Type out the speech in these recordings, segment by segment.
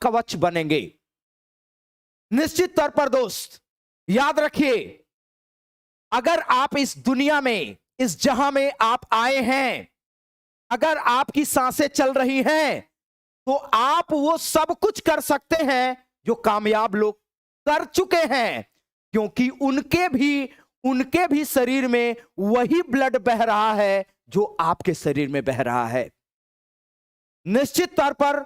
कवच बनेंगे। निश्चित तौर पर दोस्त याद रखिए, अगर आप इस दुनिया में, इस जहां में आप आए हैं, अगर आपकी सांसें चल रही हैं, तो आप वो सब कुछ कर सकते हैं जो कामयाब लोग कर चुके हैं, क्योंकि उनके भी शरीर में वही ब्लड बह रहा है जो आपके शरीर में बह रहा है। निश्चित तौर पर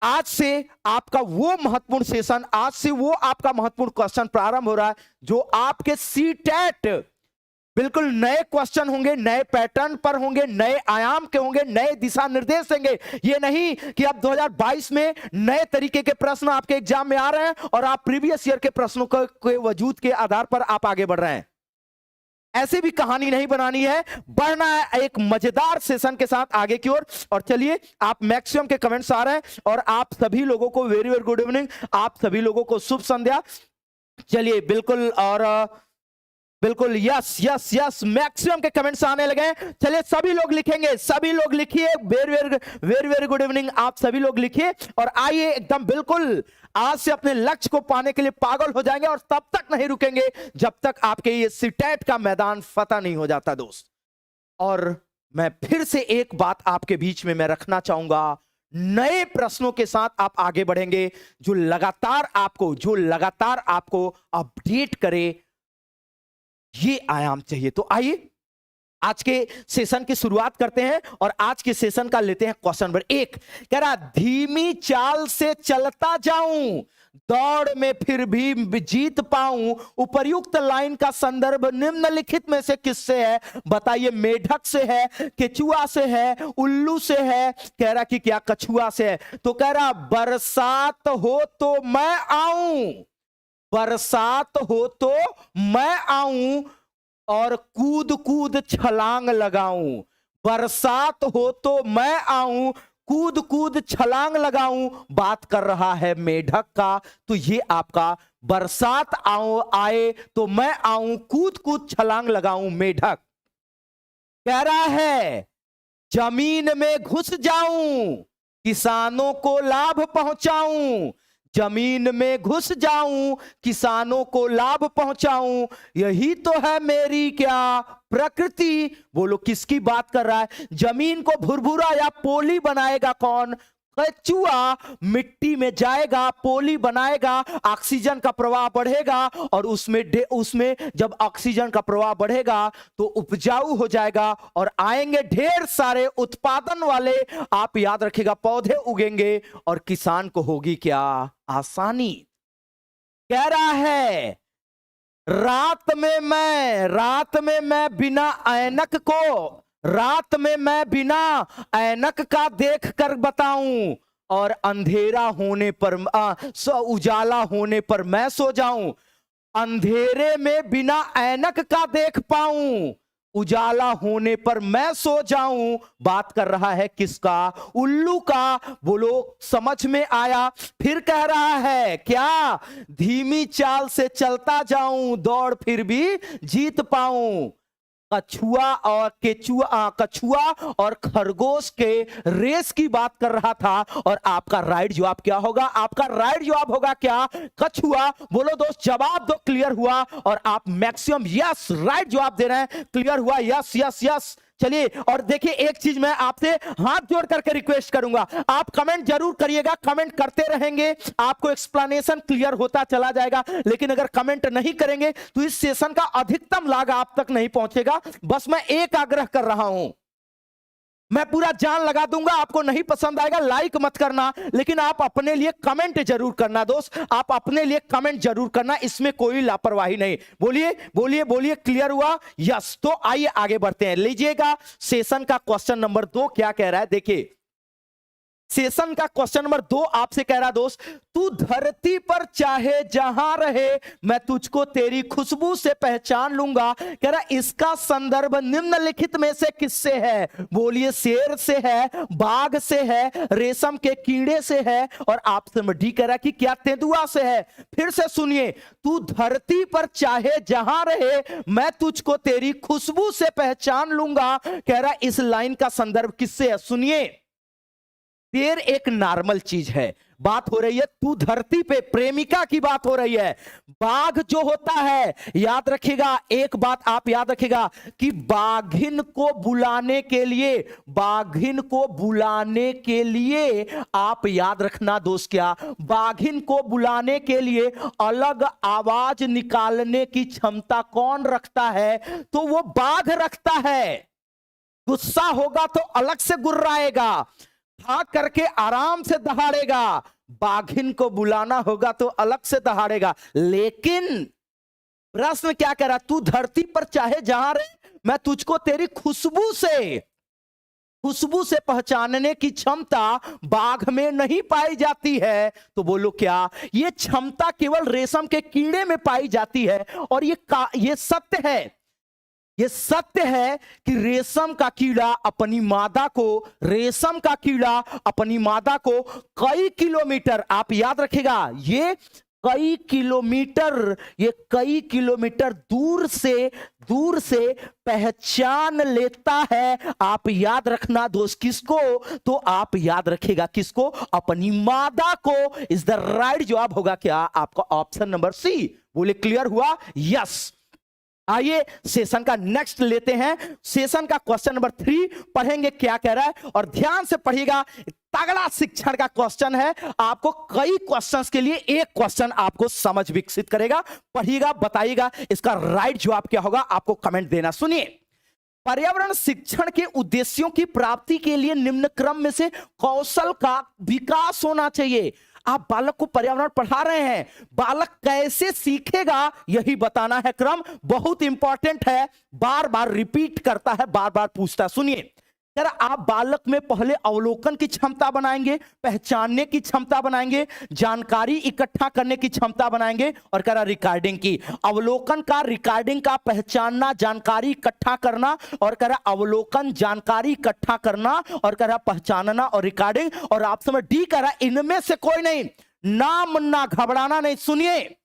आज से आपका वो महत्वपूर्ण सेशन, आज से वो आपका महत्वपूर्ण क्वेश्चन प्रारंभ हो रहा है जो आपके सीटेट बिल्कुल नए क्वेश्चन होंगे, नए पैटर्न पर होंगे, नए आयाम के होंगे, नए दिशा निर्देश देंगे। ये नहीं कि अब 2022 में नए तरीके के प्रश्न आपके एग्जाम में आ रहे हैं और आप प्रीवियस ईयर के प्रश्नों के वजूद के आधार पर आप आगे बढ़ रहे हैं। ऐसे भी कहानी नहीं बनानी है, बढ़ना है एक मजेदार सेशन के साथ आगे की ओर। और चलिए, आप मैक्सिमम के कमेंट्स आ रहे हैं और आप सभी लोगों को वेरी वेरी गुड इवनिंग, आप सभी लोगों को शुभ संध्या। चलिए बिल्कुल, और बिल्कुल यस यस यस, मैक्सिमम के कमेंट्स आने लगे। चलिए सभी लोग लिखेंगे, सभी लोग लिखिए, very very very good evening, आप सभी लोग लिखिए और आइए एकदम बिल्कुल आज से अपने लक्ष्य को पाने के लिए पागल हो जाएंगे और तब तक नहीं रुकेंगे जब तक आपके ये सीटेट का मैदान फतह नहीं हो जाता दोस्त। और मैं फिर से एक बात आपके बीच में मैं रखना चाहूंगा, नए प्रश्नों के साथ आप आगे बढ़ेंगे जो लगातार आपको अपडेट करे, ये आयाम चाहिए। तो आइए आज के सेशन की शुरुआत करते हैं और आज के सेशन का लेते हैं क्वेश्चन नंबर 1। कह रहा, धीमी चाल से चलता जाऊं, दौड़ में फिर भी जीत पाऊं, उपर्युक्त लाइन का संदर्भ निम्नलिखित में से किससे है? बताइए, मेढक से है, केचुआ से है, उल्लू से है? कह रहा कि क्या कछुआ से है। तो कह रहा, बरसात हो तो मैं आऊं, बरसात हो तो मैं आऊं और कूद कूद छलांग लगाऊं, बरसात हो तो मैं आऊं, कूद कूद छलांग लगाऊं। बात कर रहा है मेढक का। तो ये आपका बरसात आए तो मैं आऊं, कूद कूद छलांग लगाऊं, मेढक। कह रहा है, जमीन में घुस जाऊं, किसानों को लाभ पहुंचाऊं, जमीन में घुस जाऊं, किसानों को लाभ पहुंचाऊं, यही तो है मेरी क्या प्रकृति। बोलो किसकी बात कर रहा है? जमीन को भुरभुरा या पोली बनाएगा कौन? कछुआ। मिट्टी में जाएगा, पोली बनाएगा, ऑक्सीजन का प्रवाह बढ़ेगा और उसमें जब ऑक्सीजन का प्रवाह बढ़ेगा तो उपजाऊ हो जाएगा और आएंगे ढेर सारे उत्पादन वाले, आप याद रखिएगा, पौधे उगेंगे और किसान को होगी क्या आसानी। कह रहा है, रात में मैं बिना ऐनक को, रात में मैं बिना ऐनक का देख कर बताऊं और अंधेरा होने पर उजाला होने पर मैं सो जाऊं, अंधेरे में बिना ऐनक का देख पाऊं, उजाला होने पर मैं सो जाऊं। बात कर रहा है किसका? उल्लू का। बोलो समझ में आया? फिर कह रहा है क्या? धीमी चाल से चलता जाऊं, दौड़ फिर भी जीत पाऊं। कछुआ और खरगोश के रेस की बात कर रहा था और आपका राइट जवाब क्या होगा? आपका राइट जवाब होगा क्या? कछुआ। बोलो दोस्त, जवाब दो। क्लियर हुआ? और आप मैक्सिमम यस राइट जवाब दे रहे हैं। क्लियर हुआ? Yes yes yes. चलिए, और देखिए एक चीज मैं आपसे हाथ जोड़ करके रिक्वेस्ट करूंगा, आप कमेंट जरूर करिएगा, कमेंट करते रहेंगे, आपको एक्सप्लेनेशन क्लियर होता चला जाएगा। लेकिन अगर कमेंट नहीं करेंगे तो इस सेशन का अधिकतम लाभ आप तक नहीं पहुंचेगा। बस मैं एक आग्रह कर रहा हूं, मैं पूरा जान लगा दूंगा, आपको नहीं पसंद आएगा लाइक मत करना, लेकिन आप अपने लिए कमेंट जरूर करना दोस्त, आप अपने लिए कमेंट जरूर करना, इसमें कोई लापरवाही नहीं। बोलिए बोलिए बोलिए, क्लियर हुआ? यस। तो आइए आगे बढ़ते हैं। लीजिएगा सेशन का क्वेश्चन नंबर 2 क्या कह रहा है, देखिए सेशन का क्वेश्चन नंबर 2 आपसे कह रहा दोस्त, तू धरती पर चाहे जहां रहे मैं तुझको तेरी खुशबू से पहचान लूंगा। कह रहा इसका संदर्भ निम्नलिखित में से किससे है? बोलिए, शेर से है, बाघ से है, रेशम के कीड़े से है, और आपसे डी कह रहा कि क्या तेंदुआ से है। फिर से सुनिए, तू धरती पर चाहे जहां रहे मैं तुझको तेरी खुशबू से पहचान लूंगा। कह रहा इस लाइन का संदर्भ किससे है? सुनिए, शेर एक नॉर्मल चीज है। बात हो रही है तू धरती पे प्रेमिका की बात हो रही है। बाघ जो होता है, याद रखिएगा एक बात आप याद रखिएगा कि बाघिन को बुलाने के लिए, बाघिन को बुलाने के लिए आप याद रखना दोस्त, क्या बाघिन को बुलाने के लिए अलग आवाज निकालने की क्षमता कौन रखता है? तो वो बाघ रखता है। गुस्सा होगा तो अलग से गुर्राएगा, भाग करके आराम से दहाड़ेगा। बाघिन को बुलाना होगा तो अलग से दहाड़ेगा। लेकिन प्रश्न क्या कह रहा, तू धरती पर चाहे जहां रहे, मैं तुझको तेरी खुशबू से पहचानने की क्षमता बाघ में नहीं पाई जाती है। तो बोलो क्या ये क्षमता केवल रेशम के कीड़े में पाई जाती है? और ये सत्य है, ये सत्य है कि रेशम का कीड़ा अपनी मादा को, रेशम का कीड़ा अपनी मादा को कई किलोमीटर, आप याद रखिएगा ये कई किलोमीटर दूर से पहचान लेता है। आप याद रखना दोस्त, किसको? तो आप याद रखिएगा किसको? अपनी मादा को। इज द राइट जवाब होगा क्या आपका ऑप्शन नंबर सी। बोले क्लियर हुआ? यस। आइए सेशन का नेक्स्ट लेते हैं। सेशन का क्वेश्चन नंबर 3 पढ़ेंगे क्या कह रहा है, और ध्यान से पढ़िएगा। तगड़ा शिक्षण का क्वेश्चन है, आपको कई क्वेश्चंस के लिए एक क्वेश्चन आपको समझ विकसित करेगा। पढ़िएगा, बताइएगा इसका राइट जवाब क्या होगा, आपको कमेंट देना। सुनिए, पर्यावरण शिक्षण के उद्देश्यों की प्राप्ति के लिए निम्न क्रम में से कौशल का विकास होना चाहिए। आप बालक को पर्यावरण पढ़ा रहे हैं, बालक कैसे सीखेगा यही बताना है। क्रम बहुत इंपॉर्टेंट है, बार बार रिपीट करता है, बार बार पूछता है। सुनिए, सर आप बालक में पहले अवलोकन की क्षमता बनाएंगे, पहचानने की क्षमता बनाएंगे, जानकारी इकट्ठा करने की क्षमता बनाएंगे, और कह रहा रिकॉर्डिंग की। अवलोकन का, रिकॉर्डिंग का, पहचानना, जानकारी इकट्ठा करना, और कह रहा अवलोकन, जानकारी इकट्ठा करना, और कह रहा पहचानना और रिकॉर्डिंग। और आप समझ डी कह रहा इनमें से कोई नहीं, नाम ना घबराना नहीं। सुनिए,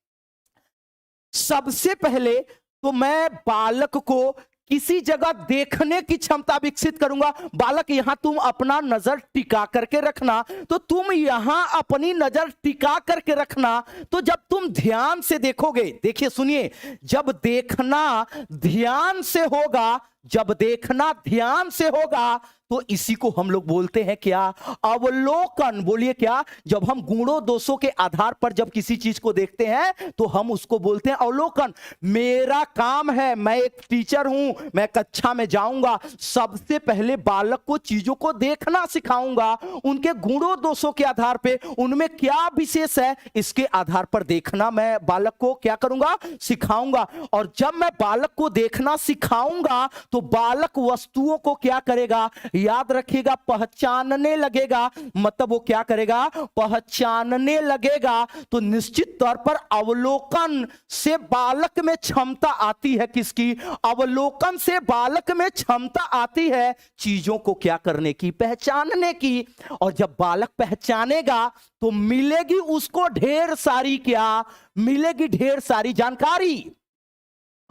सबसे पहले तो मैं बालक को किसी जगह देखने की क्षमता विकसित करूंगा। बालक यहां तुम अपना नजर टिका करके रखना, तो तुम यहां अपनी नजर टिका करके रखना। तो जब तुम ध्यान से देखोगे, देखिए सुनिए, जब देखना ध्यान से होगा, जब देखना ध्यान से होगा तो इसी को हम लोग बोलते हैं क्या? अवलोकन। बोलिए क्या? जब हम गुणों दोषों के आधार पर जब किसी चीज को देखते हैं तो हम उसको बोलते हैं अवलोकन। मेरा काम है, मैं एक टीचर हूं, मैं कक्षा में जाऊंगा, सबसे पहले बालक को चीजों को देखना सिखाऊंगा, उनके गुणों दोषों के आधार पे उनमें क्या विशेष है इसके आधार पर देखना मैं बालक को क्या करूंगा? सिखाऊंगा। और जब मैं बालक को देखना सिखाऊंगा तो बालक वस्तुओं को क्या करेगा? याद रखिएगा, पहचानने लगेगा। मतलब वो क्या करेगा? पहचानने लगेगा। तो निश्चित तौर पर अवलोकन से बालक में क्षमता आती है। किसकी? अवलोकन से बालक में क्षमता आती है चीजों को क्या करने की? पहचानने की। और जब बालक पहचानेगा तो मिलेगी उसको ढेर सारी क्या? मिलेगी ढेर सारी जानकारी।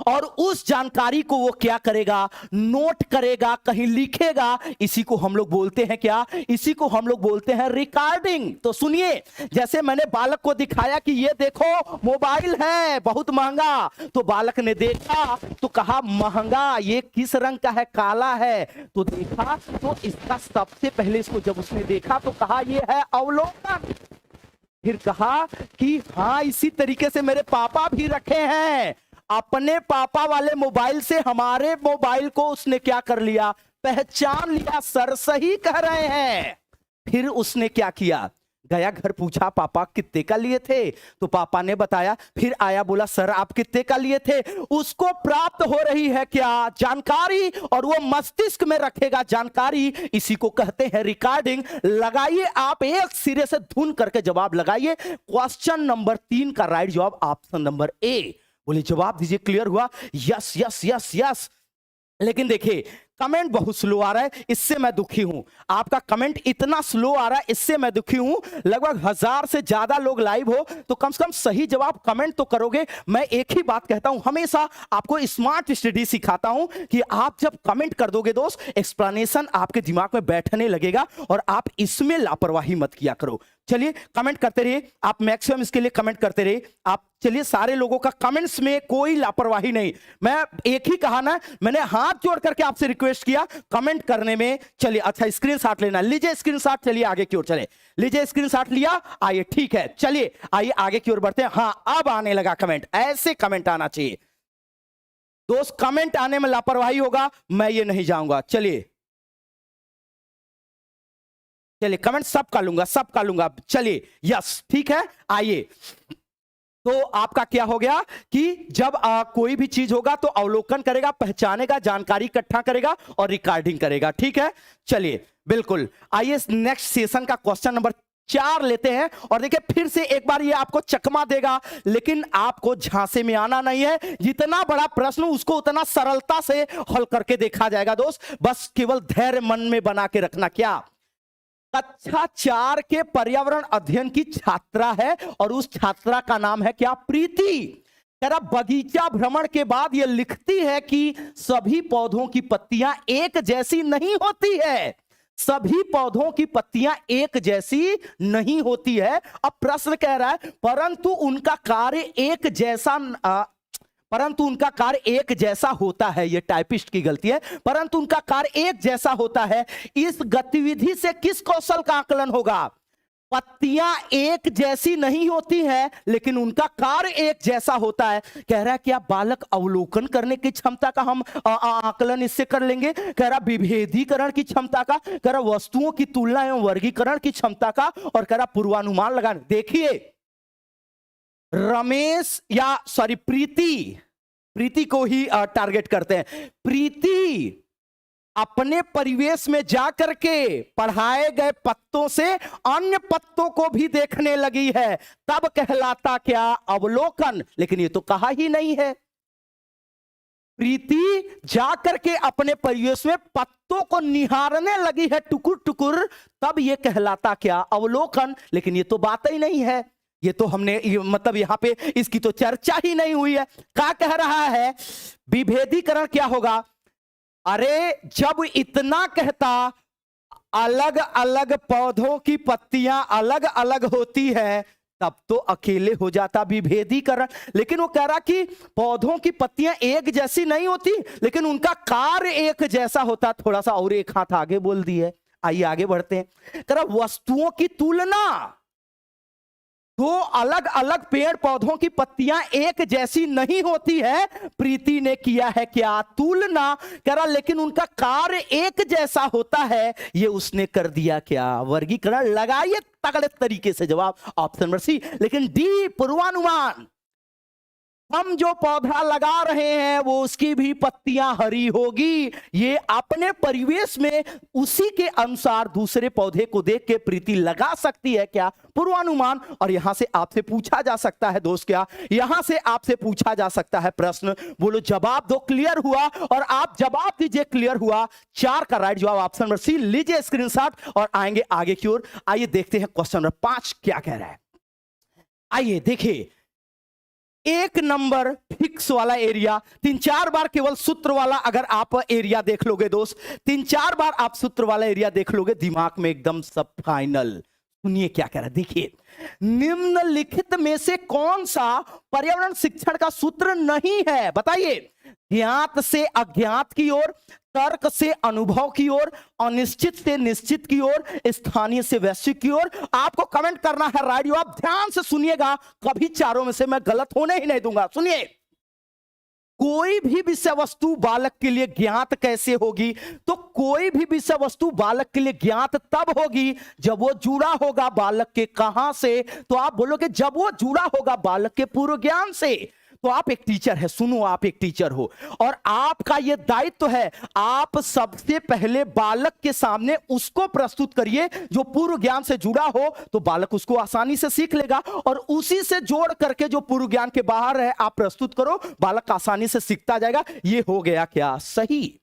और उस जानकारी को वो क्या करेगा? नोट करेगा, कहीं लिखेगा। इसी को हम लोग बोलते हैं क्या? इसी को हम लोग बोलते हैं रिकॉर्डिंग। तो सुनिए, जैसे मैंने बालक को दिखाया कि ये देखो मोबाइल है बहुत महंगा, तो बालक ने देखा तो कहा महंगा, ये किस रंग का है? काला है। तो देखा तो इसका सबसे पहले इसको जब उसने देखा तो कहा ये है अवलोकन। फिर कहा कि हाँ इसी तरीके से मेरे पापा भी रखे हैं। अपने पापा वाले मोबाइल से हमारे मोबाइल को उसने क्या कर लिया? पहचान लिया। सर सही कह रहे हैं। फिर उसने क्या किया? गया घर, पूछा पापा कितने का लिए थे? तो पापा ने बताया। फिर आया, बोला सर आप कितने का लिए थे? उसको प्राप्त हो रही है क्या? जानकारी। और वो मस्तिष्क में रखेगा जानकारी। इसी को कहते हैं रिकॉर्डिंग। लगाइए आप एक सिरे से धुन करके जवाब लगाइए। क्वेश्चन नंबर 3 का राइट जवाब ऑप्शन नंबर ए। बोले जवाब दीजिए, क्लियर हुआ? Yes yes yes yes. लेकिन देखिए कमेंट बहुत स्लो आ रहा है, इससे मैं दुखी हूं। आपका कमेंट इतना स्लो आ रहा है, इससे मैं दुखी हूं। लगभग 1000 से ज्यादा लोग लाइव हो तो कम से कम सही जवाब कमेंट तो करोगे। मैं एक ही बात कहता हूं, हमेशा आपको स्मार्ट स्टडी सिखाता हूं कि आप जब कमेंट कर दोगे दोस्त, एक्सप्लेनेशन आपके दिमाग में बैठने लगेगा और आप इसमें लापरवाही मत किया करो। चलिए कमेंट करते रहिए, आप मैक्सिमम इसके लिए कमेंट करते रहिए आप। चलिए सारे लोगों का कमेंट्स में कोई लापरवाही नहीं। मैं एक ही कहा ना, मैंने हाथ जोड़ करके आपसे रिक्वेस्ट किया कमेंट करने में। चलिए अच्छा स्क्रीनशॉट लेना, लीजिए स्क्रीनशॉट, चलिए आगे की ओर चले, लीजिए स्क्रीनशॉट लिया, आइए ठीक है, चलिए आइए आगे की ओर बढ़ते हैं। हाँ अब आने लगा कमेंट, ऐसे कमेंट आना चाहिए दोस्त। कमेंट आने में लापरवाही होगा, मैं ये नहीं जाऊंगा। चलिए चलिए कमेंट सबका लूंगा, सबका लूंगा। चलिए यस ठीक है, आइए। तो आपका क्या हो गया कि जब कोई भी चीज होगा तो अवलोकन करेगा, पहचानेगा, जानकारी इकट्ठा करेगा और रिकॉर्डिंग करेगा। ठीक है, चलिए बिल्कुल। आइए नेक्स्ट सेशन का क्वेश्चन नंबर 4 लेते हैं। और देखिए फिर से एक बार ये आपको चकमा देगा, लेकिन आपको झांसे में आना नहीं है। जितना बड़ा प्रश्न उसको उतना सरलता से हल करके देखा जाएगा दोस्त। बस केवल धैर्य मन में बना के रखना। क्या कक्षा 4 के पर्यावरण अध्ययन की छात्रा है और उस छात्रा का नाम है क्या? प्रीति। तेरा बगीचा भ्रमण के बाद यह लिखती है कि सभी पौधों की पत्तियां एक जैसी नहीं होती है। सभी पौधों की पत्तियां एक जैसी नहीं होती है। अब प्रश्न कह रहा है परंतु उनका कार्य एक जैसा परंतु उनका कार्य एक जैसा होता है। यह टाइपिस्ट की गलती है। परंतु उनका कार्य एक जैसा होता है। इस गतिविधि से किस कौशल का आकलन होगा? पत्तियां एक जैसी नहीं होती हैं लेकिन उनका कार्य एक जैसा होता है। कह रहा है कि आप बालक अवलोकन करने की क्षमता का हम आकलन इससे कर लेंगे। कह रहा विभेदीकरण की क्षमता का, कह रहा वस्तुओं की तुलना एवं वर्गीकरण की क्षमता का, और कह रहा पूर्वानुमान लगाने। देखिए रमेश या सॉरी प्रीति को ही टारगेट करते हैं। प्रीति अपने परिवेश में जाकर के पढ़ाए गए पत्तों से अन्य पत्तों को भी देखने लगी है, तब कहलाता क्या? अवलोकन। लेकिन ये तो कहा ही नहीं है। प्रीति जाकर के अपने परिवेश में पत्तों को निहारने लगी है टुकुर टुकुर, तब ये कहलाता क्या? अवलोकन। लेकिन ये तो बात ही नहीं है। ये तो हमने मतलब यहां पे इसकी तो चर्चा ही नहीं हुई है। क्या कह रहा है? विभेदीकरण क्या होगा? अरे जब इतना कहता अलग अलग पौधों की पत्तियां अलग अलग होती है तब तो अकेले हो जाता विभेदीकरण। लेकिन वो कह रहा कि पौधों की पत्तियां एक जैसी नहीं होती लेकिन उनका कार्य एक जैसा होता। थोड़ा सा और एक हाथ आगे बोल दिए। आइए आगे बढ़ते हैं। कह रहा वस्तुओं की तुलना, दो अलग अलग पेड़ पौधों की पत्तियां एक जैसी नहीं होती है। प्रीति ने किया है क्या? तुलना। कह रहा लेकिन उनका कार्य एक जैसा होता है। ये उसने कर दिया क्या? वर्गीकरण। लगाइए तगड़े तरीके से जवाब, ऑप्शन नंबर सी। लेकिन डी पूर्वानुमान। हम जो पौधा लगा रहे हैं वो उसकी भी पत्तियां हरी होगी। ये अपने परिवेश में उसी के अनुसार दूसरे पौधे को देख के प्रीति लगा सकती है क्या? पूर्वानुमान। और यहां से आपसे पूछा जा सकता है दोस्त, क्या यहां से आपसे पूछा जा सकता है प्रश्न? बोलो जवाब दो। क्लियर हुआ? और आप जवाब दीजिए क्लियर हुआ। 4 का राइट जवाब ऑप्शन नंबर सी। लीजिए स्क्रीनशॉट और आएंगे आगे की ओर। आइए देखते हैं क्वेश्चन नंबर 5 क्या कह रहा है। आइए देखिए, 1 नंबर फिक्स वाला एरिया, 3-4 बार केवल सूत्र वाला अगर आप एरिया देख लोगे दोस्त, 3-4 बार आप सूत्र वाला एरिया देख लोगे, दिमाग में एकदम सब फाइनल। सुनिए क्या कह रहा है, देखिए निम्नलिखित में से कौन सा पर्यावरण शिक्षण का सूत्र नहीं है? बताइए। ज्ञात से अज्ञात की ओर, तर्क से अनुभव की ओर, अनिश्चित से निश्चित की ओर, स्थानीय से वैश्विक की ओर। आपको कमेंट करना है राइट जवाब। ध्यान से सुनिएगा, कभी चारों में से मैं गलत होने ही नहीं दूंगा। सुनिए, कोई भी विषय वस्तु बालक के लिए ज्ञात कैसे होगी? तो कोई भी विषय वस्तु बालक के लिए ज्ञात तब होगी जब वो जुड़ा होगा बालक के कहां से? तो आप बोलोगे जब वो जुड़ा होगा बालक के पूर्व ज्ञान से। तो आप एक टीचर है, सुनो आप एक टीचर हो और आपका यह दायित्व है, आप सबसे पहले बालक के सामने उसको प्रस्तुत करिए जो पूर्व ज्ञान से जुड़ा हो, तो बालक उसको आसानी से सीख लेगा। और उसी से जोड़ करके जो पूर्व ज्ञान के बाहर है आप प्रस्तुत करो, बालक आसानी से सीखता जाएगा। ये हो गया क्या? सही।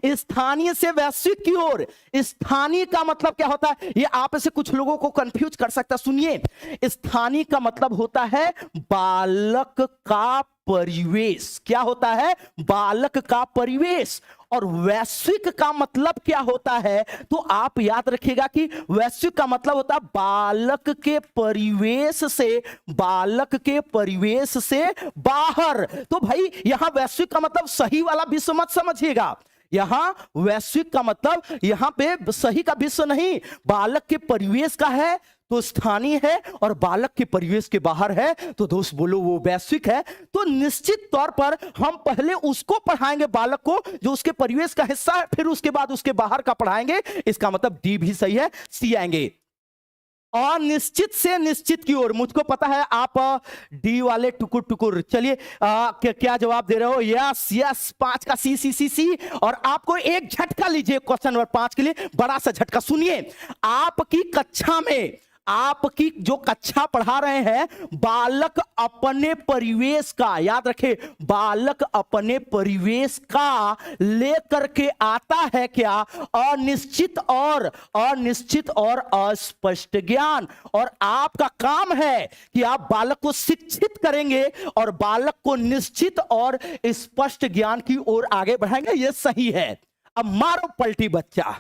स्थानीय से वैश्विक की ओर। स्थानीय का मतलब क्या होता है, ये आप से कुछ लोगों को कंफ्यूज कर सकता है। सुनिए, स्थानीय का मतलब होता है बालक का परिवेश। क्या होता है? बालक का परिवेश। और वैश्विक का मतलब क्या होता है? तो आप याद रखिएगा कि वैश्विक का मतलब होता है बालक के परिवेश से, बालक के परिवेश से बाहर। तो भाई यहां वैश्विक का मतलब सही वाला विश्व मत समझिएगा। यहां वैश्विक का मतलब यहां पे सही का विश्व नहीं, बालक के परिवेश का है तो स्थानीय है, और बालक के परिवेश के बाहर है तो दोस्त बोलो वो वैश्विक है। तो निश्चित तौर पर हम पहले उसको पढ़ाएंगे, बालक को, जो उसके परिवेश का हिस्सा है, फिर उसके बाद उसके बाहर का पढ़ाएंगे। इसका मतलब डी भी सही है, सी आएंगे। और निश्चित से निश्चित की ओर, मुझको पता है आप डी वाले टुकुर टुकुर। चलिए क्या जवाब दे रहे हो? यस यस, 5 का सी सी सी सी। और आपको एक झटका लीजिए क्वेश्चन नंबर 5 के लिए, बड़ा सा झटका। सुनिए, आपकी कक्षा में, आपकी जो कक्षा पढ़ा रहे हैं, बालक अपने परिवेश का, याद रखे, बालक अपने परिवेश का लेकर के आता है क्या? अनिश्चित और अस्पष्ट ज्ञान। और आपका काम है कि आप बालक को शिक्षित करेंगे और बालक को निश्चित और स्पष्ट ज्ञान की ओर आगे बढ़ाएंगे। यह सही है। अब मारो पलटी बच्चा,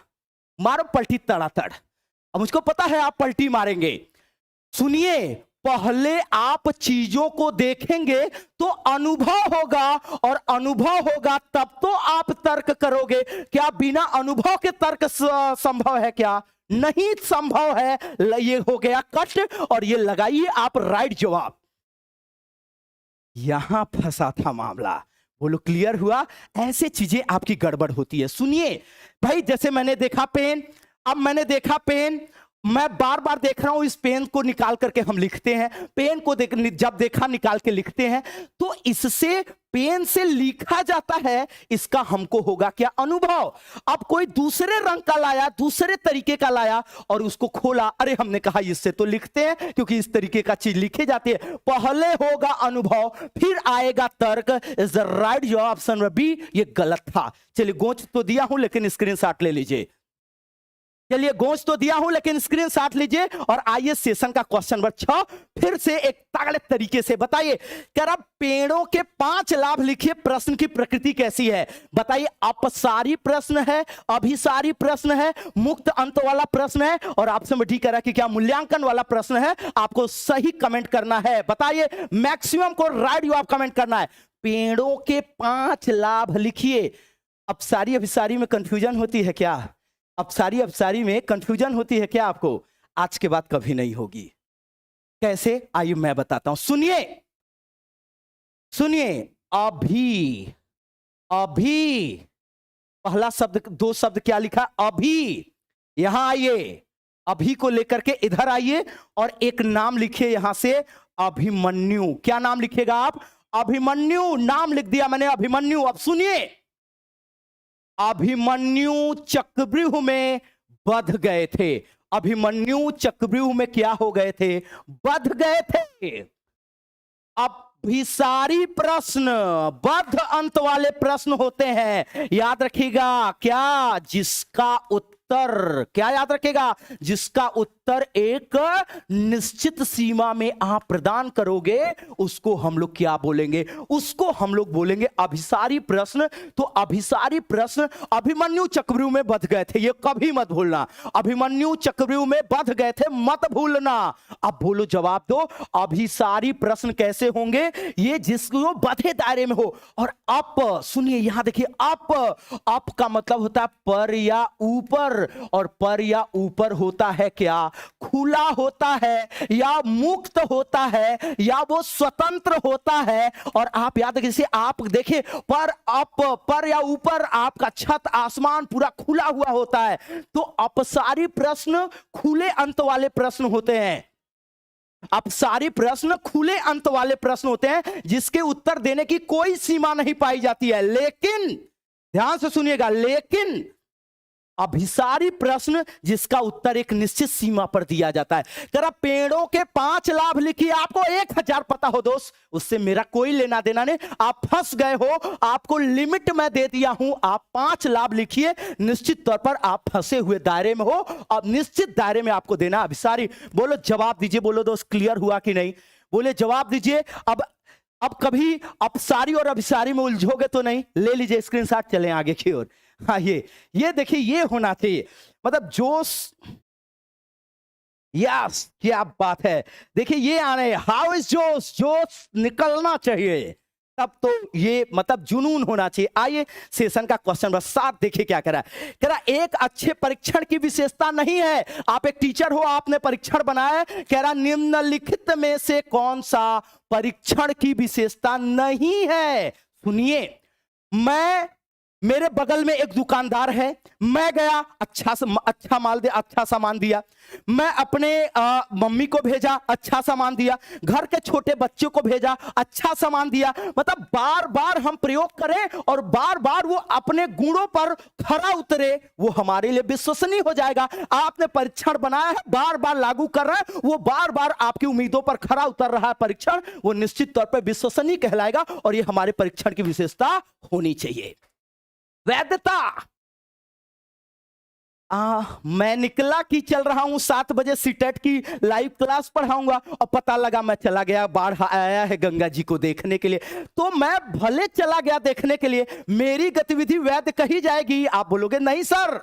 मारो पलटी तड़ातड़। अब मुझको पता है आप पलटी मारेंगे। सुनिए, पहले आप चीजों को देखेंगे तो अनुभव होगा, और अनुभव होगा तब तो आप तर्क करोगे। क्या बिना अनुभव के तर्क संभव है? क्या नहीं संभव है। ये हो गया कट, और ये लगाइए आप राइट जवाब। यहां फंसा था मामला। बोलो क्लियर हुआ? ऐसे चीजें आपकी गड़बड़ होती है। सुनिए भाई, जैसे मैंने देखा पेन, अब मैंने देखा पेन, मैं बार बार देख रहा हूं, इस पेन को निकाल करके हम लिखते हैं। पेन को जब देखा निकाल के लिखते हैं, तो इससे पेन से लिखा जाता है, इसका हमको होगा क्या? अनुभव। अब कोई दूसरे रंग का लाया, दूसरे तरीके का लाया और उसको खोला, अरे हमने कहा इससे तो लिखते हैं क्योंकि इस तरीके का चीज लिखी जाती है। पहले होगा अनुभव, फिर आएगा तर्क। इज द राइट जवाब ऑप्शन नंबर बी। ये गलत था। चलिए, गोंच तो दिया हूं लेकिन स्क्रीनशॉट ले लीजिए। चलिए, गोंच तो दिया हूं लेकिन स्क्रीनशॉट लीजिए। और आइए सेशन का क्वेश्चन नंबर 6 फिर से एक तगड़े तरीके से बताइए। कह रहा पेड़ों के 5 लाभ लिखिए, प्रश्न की प्रकृति कैसी है बताइए। अपसारी प्रश्न है, अभिसारी प्रश्न है, मुक्त अंत वाला प्रश्न है, और आपसे मैं ठीक कह रहा कि क्या मूल्यांकन वाला प्रश्न है। आपको सही कमेंट करना है, बताइए। मैक्सिमम को राइट जवाब कमेंट करना है। पेड़ों के 5 लाभ लिखिए। अपसारी अभिसारी में कंफ्यूजन होती है क्या? अपसारी में कंफ्यूजन होती है क्या आपको? आज के बाद कभी नहीं होगी। कैसे? आइए मैं बताता हूं। सुनिए सुनिए, अभी, अभी पहला शब्द, 2 शब्द क्या लिखा? अभी। यहां आइए, अभी को लेकर के इधर आइए और एक नाम लिखिए यहां से, अभिमन्यु। क्या नाम लिखेगा आप? अभिमन्यु। नाम लिख दिया मैंने, अभिमन्यु। अब सुनिए, अभिमन्यु चक्रव्यूह में बध गए थे। अभिमन्यु चक्रव्यूह में क्या हो गए थे? बध गए थे। अभिसारी प्रश्न बद्ध अंत वाले प्रश्न होते हैं, याद रखिएगा। क्या? जिसका उत्तर, क्या याद रखेगा? जिसका उत्तर एक निश्चित सीमा में आप प्रदान करोगे, उसको हम लोग क्या बोलेंगे? उसको हम लोग बोलेंगे अभिसारी प्रश्न। तो अभिसारी प्रश्न, अभिमन्यु चक्रव्यूह में बध गए थे, ये कभी मत भूलना। अभिमन्यु चक्रव्यूह में बध गए थे, मत भूलना। अब बोलो, जवाब दो। अभिसारी प्रश्न कैसे होंगे? ये जिसको बधे दायरे में हो। और अप, सुनिए यहां देखिए, अप का मतलब होता है पर या ऊपर, और पर या ऊपर होता है क्या? खुला होता है, या मुक्त होता है, या वो स्वतंत्र होता है। और आप याद रखिए, आप देखिए, पर अप, पर या ऊपर, आपका छत आसमान पूरा खुला हुआ होता है। तो अपसारी प्रश्न खुले अंत वाले प्रश्न होते हैं। अपसारी प्रश्न खुले अंत वाले प्रश्न होते हैं, जिसके उत्तर देने की कोई सीमा नहीं पाई जाती है। लेकिन ध्यान से सुनिएगा, लेकिन अभिसारी प्रश्न जिसका उत्तर एक निश्चित सीमा पर दिया जाता है। जरा पेड़ों के 5 लाभ लिखिए, आपको 1000 पता हो दोस्त, उससे मेरा कोई लेना देना नहीं। आप फंस गए हो, आपको लिमिट मैं दे दिया हूं, आप 5 लाभ लिखिए। निश्चित तौर पर आप फंसे हुए दायरे में हो, अब निश्चित दायरे में आपको देना अभिसारी। बोलो जवाब दीजिए, बोलो दोस्त क्लियर हुआ कि नहीं, बोले जवाब दीजिए। अब कभी अपसारी और अभिसारी में उलझोगे तो नहीं। ले लीजिए स्क्रीनशॉट, चलें आगे की ओर। हाँ ये देखिए, ये होना चाहिए, मतलब जोश। यस, क्या बात है। देखिए ये आ रहे, हाउ इज जोश, जोश निकलना चाहिए, तब तो ये मतलब जुनून होना चाहिए। आइए सेशन का क्वेश्चन नंबर 7 देखिए क्या कह रहा है। कह रहा एक अच्छे परीक्षण की विशेषता नहीं है, आप एक टीचर हो, आपने परीक्षण बनाया है, कह रहा निम्नलिखित में से कौन सा परीक्षण की विशेषता नहीं है। सुनिए, मेरे बगल में एक दुकानदार है, मैं गया, अच्छा माल दे, अच्छा सामान दिया। मैं अपने मम्मी को भेजा, अच्छा सामान दिया। घर के छोटे बच्चों को भेजा, अच्छा सामान दिया। मतलब बार बार हम प्रयोग करें और बार बार वो अपने गुणों पर खरा उतरे, वो हमारे लिए विश्वसनीय हो जाएगा। आपने परीक्षण बनाया है, बार बार लागू कर रहे हैं, वो बार बार आपकी उम्मीदों पर खरा उतर रहा है परीक्षण, वो निश्चित तौर पर विश्वसनीय कहलाएगा और ये हमारे परीक्षण की विशेषता होनी चाहिए। वैधता, मैं निकला कि चल रहा हूं 7 बजे सीटेट की लाइव क्लास पढ़ाऊंगा और पता लगा मैं चला गया, बाढ़ आया है गंगा जी को देखने के लिए, तो मैं भले चला गया देखने के लिए, मेरी गतिविधि वैध कही जाएगी। आप बोलोगे नहीं सर,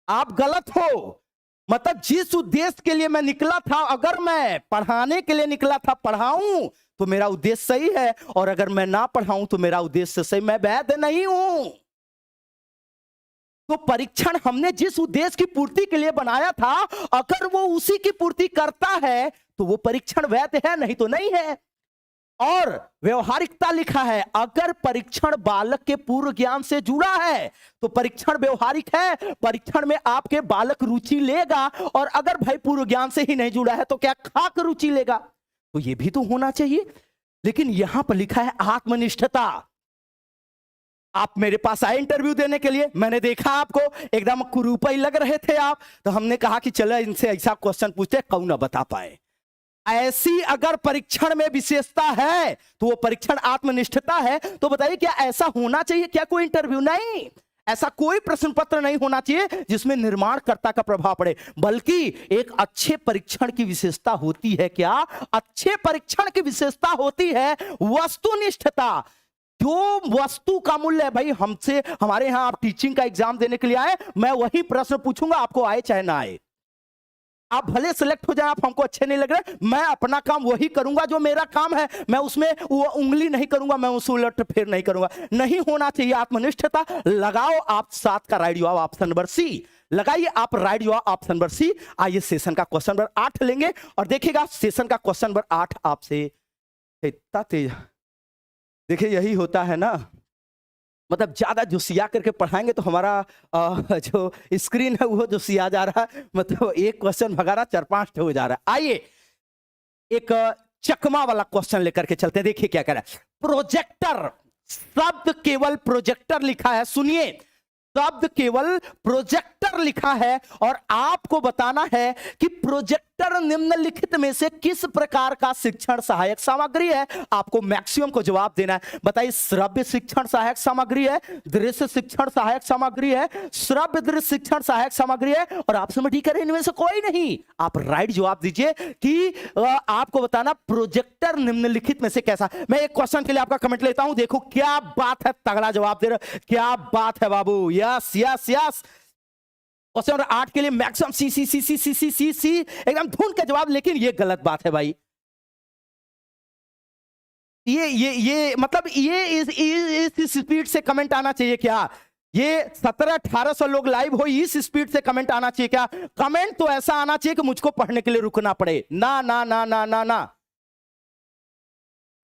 आप गलत हो। मतलब जिस उद्देश्य के लिए मैं निकला था, अगर मैं पढ़ाने के लिए निकला था, पढ़ाऊं तो मेरा उद्देश्य सही है, और अगर मैं ना पढ़ाऊं तो मेरा उद्देश्य सही, मैं वैध नहीं हूं। तो परीक्षण हमने जिस उद्देश्य की पूर्ति के लिए बनाया था, अगर वो उसी की पूर्ति करता है तो वो परीक्षण वैध है, नहीं तो नहीं है। और व्यवहारिकता लिखा है, अगर परीक्षण बालक के पूर्व ज्ञान से जुड़ा है तो परीक्षण व्यवहारिक है, परीक्षण में आपके बालक रुचि लेगा। और अगर भाई पूर्व ज्ञान से ही नहीं जुड़ा है तो क्या खाक रुचि लेगा, तो ये भी तो होना चाहिए। लेकिन यहां पर लिखा है आत्मनिष्ठता। आप मेरे पास आए इंटरव्यू देने के लिए, मैंने देखा आपको एकदम कुरूपा ही लग रहे थे आप, तो हमने कहा कि चलो इनसे ऐसा क्वेश्चन पूछते कौन ना बता पाए। ऐसी अगर परीक्षण में विशेषता है तो वो परीक्षण आत्मनिष्ठता है। तो बताइए क्या ऐसा होना चाहिए क्या कोई इंटरव्यू? नहीं, ऐसा कोई प्रश्न पत्र नहीं होना चाहिए जिसमें निर्माणकर्ता का प्रभाव पड़े, बल्कि एक अच्छे परीक्षण की विशेषता होती है क्या? अच्छे परीक्षण की विशेषता होती है वस्तुनिष्ठता। जो वस्तु का मूल्य है, भाई हमसे, हमारे यहां आप टीचिंग का एग्जाम देने के लिए आए, मैं वही प्रश्न पूछूंगा, आपको आए चाहे ना आए। आप भले सिलेक्ट हो जाए, आप हमको अच्छे नहीं लग रहे, मैं अपना काम वही करूंगा जो मेरा काम है, मैं उसमें वो उंगली नहीं करूंगा, मैं उस उलट फेर नहीं करूंगा। नहीं होना चाहिए आत्मनिष्ठता। लगाओ आप 7 का राइट जवाब ऑप्शन नंबर सी, लगाइए आप राइट जवाब ऑप्शन नंबर सी। आइए सेशन का क्वेश्चन नंबर 8 लेंगे और देखिएगा सेशन का क्वेश्चन नंबर 8 आपसे इतना तेज। देखिए यही होता है ना, मतलब ज्यादा जोशिया करके पढ़ाएंगे तो हमारा जो स्क्रीन है वो जोशिया जा रहा है, मतलब एक क्वेश्चन भगा रहा 4-5 हो जा रहा है। आइए एक चकमा वाला क्वेश्चन लेकर के चलते हैं, देखिए क्या कह रहा है। प्रोजेक्टर शब्द केवल प्रोजेक्टर लिखा है, सुनिए, शब्द केवल प्रोजेक्टर लिखा है और आपको बताना है कि प्रोजेक्टर निम्नलिखित में से किस प्रकार का शिक्षण सहायक सामग्री है। आपको मैक्सिमम को जवाब देना है। बताइए, श्रव्य शिक्षण सहायक सामग्री है, दृश्य शिक्षण सहायक सामग्री है, श्रव्य दृश्य शिक्षण सहायक सामग्री है, और आप समझ करें इनमें से कोई नहीं। आप राइट जवाब दीजिए कि आपको बताना प्रोजेक्टर निम्नलिखित में से कैसा। मैं एक क्वेश्चन के लिए आपका कमेंट लेता हूं, देखो क्या बात है, तगड़ा जवाब दे रहे, क्या बात है बाबू। Yes yes yes, question number 8 के लिए मैक्सिमम सी सी सी सी सी सी सी सी एकदम ढूंढ के जवाब। लेकिन ये गलत बात है भाई, ये मतलब ये इस स्पीड से कमेंट आना चाहिए क्या? ये 1700-1800 लोग लाइव हो, इस स्पीड से कमेंट आना चाहिए क्या? कमेंट तो ऐसा आना चाहिए कि मुझको पढ़ने के लिए रुकना पड़े। ना ना ना ना ना ना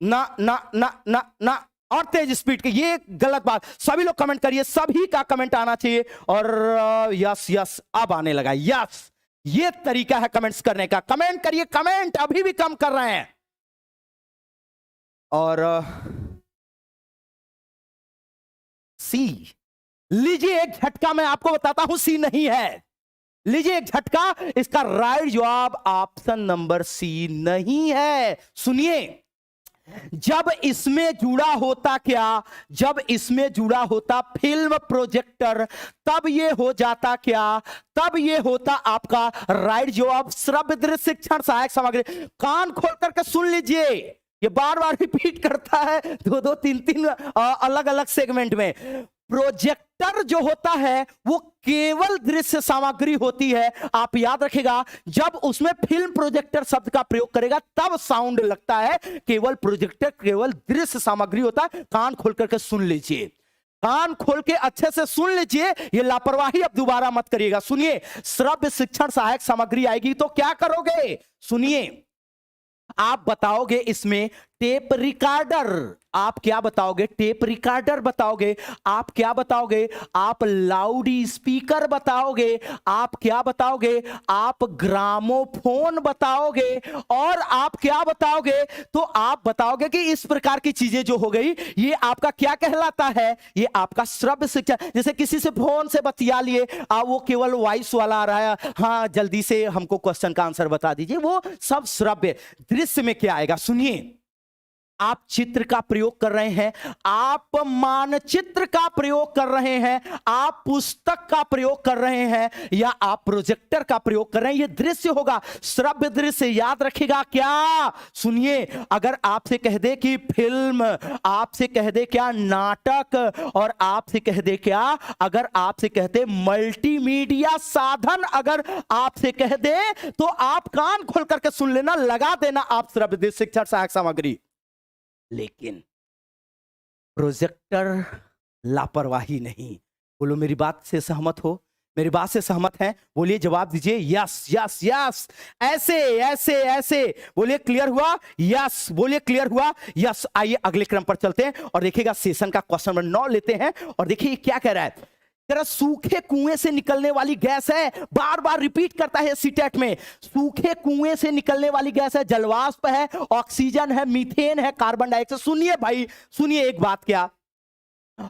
ना ना ना ना ना, और तेज स्पीड के, ये गलत बात। सभी लोग कमेंट करिए, सभी का कमेंट आना चाहिए। और यस यस अब आने लगा, यस ये तरीका है कमेंट्स करने का। कमेंट करिए, कमेंट अभी भी कम कर रहे हैं। और सी लीजिए एक झटका, मैं आपको बताता हूं, सी नहीं है। लीजिए एक झटका, इसका राइट जवाब ऑप्शन नंबर सी नहीं है। सुनिए, जब इसमें जुड़ा होता क्या, जब इसमें जुड़ा होता फिल्म प्रोजेक्टर, तब ये हो जाता क्या, तब ये होता आपका राइट जवाब श्रव्य दृश्य शिक्षण सहायक सामग्री। कान खोल करके सुन लीजिए, ये बार बार रिपीट करता है, दो दो तीन तीन अलग अलग सेगमेंट में। प्रोजेक्टर जो होता है वो केवल दृश्य सामग्री होती है। आप याद रखिएगा, जब उसमें फिल्म प्रोजेक्टर शब्द का प्रयोग करेगा तब साउंड लगता है। केवल प्रोजेक्टर केवल दृश्य सामग्री होता है। कान खोल करके सुन लीजिए, कान खोल के अच्छे से सुन लीजिए, ये लापरवाही अब दोबारा मत करिएगा। सुनिए, श्रव्य शिक्षण सहायक सामग्री आएगी तो क्या करोगे? सुनिए, आप बताओगे इसमें टेप रिकॉर्डर। आप क्या बताओगे? टेप रिकॉर्डर बताओगे। आप क्या बताओगे? आप लाउड स्पीकर बताओगे। आप क्या बताओगे? आप ग्रामोफोन बताओगे। और आप क्या बताओगे? तो आप बताओगे कि इस प्रकार की चीजें जो हो गई, ये आपका क्या कहलाता है? ये आपका श्रव्य शिक्षण। जैसे किसी से फोन से बतिया लिए, वो केवल वॉइस वाला आ रहा है, हाँ जल्दी से हमको क्वेश्चन का आंसर बता दीजिए, वो सब श्रव्य। दृश्य में क्या आएगा? सुनिए, आप चित्र का प्रयोग कर रहे हैं, आप मानचित्र का प्रयोग कर रहे हैं, आप पुस्तक का प्रयोग कर रहे हैं, या आप प्रोजेक्टर का प्रयोग कर रहे हैं, यह दृश्य होगा, श्रव्य दृश्य। याद रखिएगा क्या? सुनिए, अगर आपसे कह दे कि फिल्म, आपसे कह दे क्या नाटक, और आपसे कह दे क्या, अगर आपसे कहते मल्टीमीडिया साधन, अगर आपसे कह दे तो आप कान खोल करके सुन लेना, लगा देना आप श्रव्य दृश्य शिक्षण सहायक सामग्री। लेकिन प्रोजेक्टर लापरवाही नहीं। बोलो मेरी बात से सहमत हो? मेरी बात से सहमत हैं? बोलिए, जवाब दीजिए यस यस यस। ऐसे ऐसे ऐसे बोलिए, क्लियर हुआ? यस बोलिए, क्लियर हुआ? यस। आइए अगले क्रम पर चलते हैं और देखिएगा सेशन का क्वेश्चन नंबर 9 लेते हैं और देखिए क्या कह रहा है। तेरा सूखे कुएं से निकलने वाली गैस है, बार बार रिपीट करता है सीटेट में, सूखे कुएं से निकलने वाली गैस है, जलवाष्प है, ऑक्सीजन है, मीथेन है, कार्बन डाइऑक्साइड। सुनिए भाई, सुनिए एक बात, क्या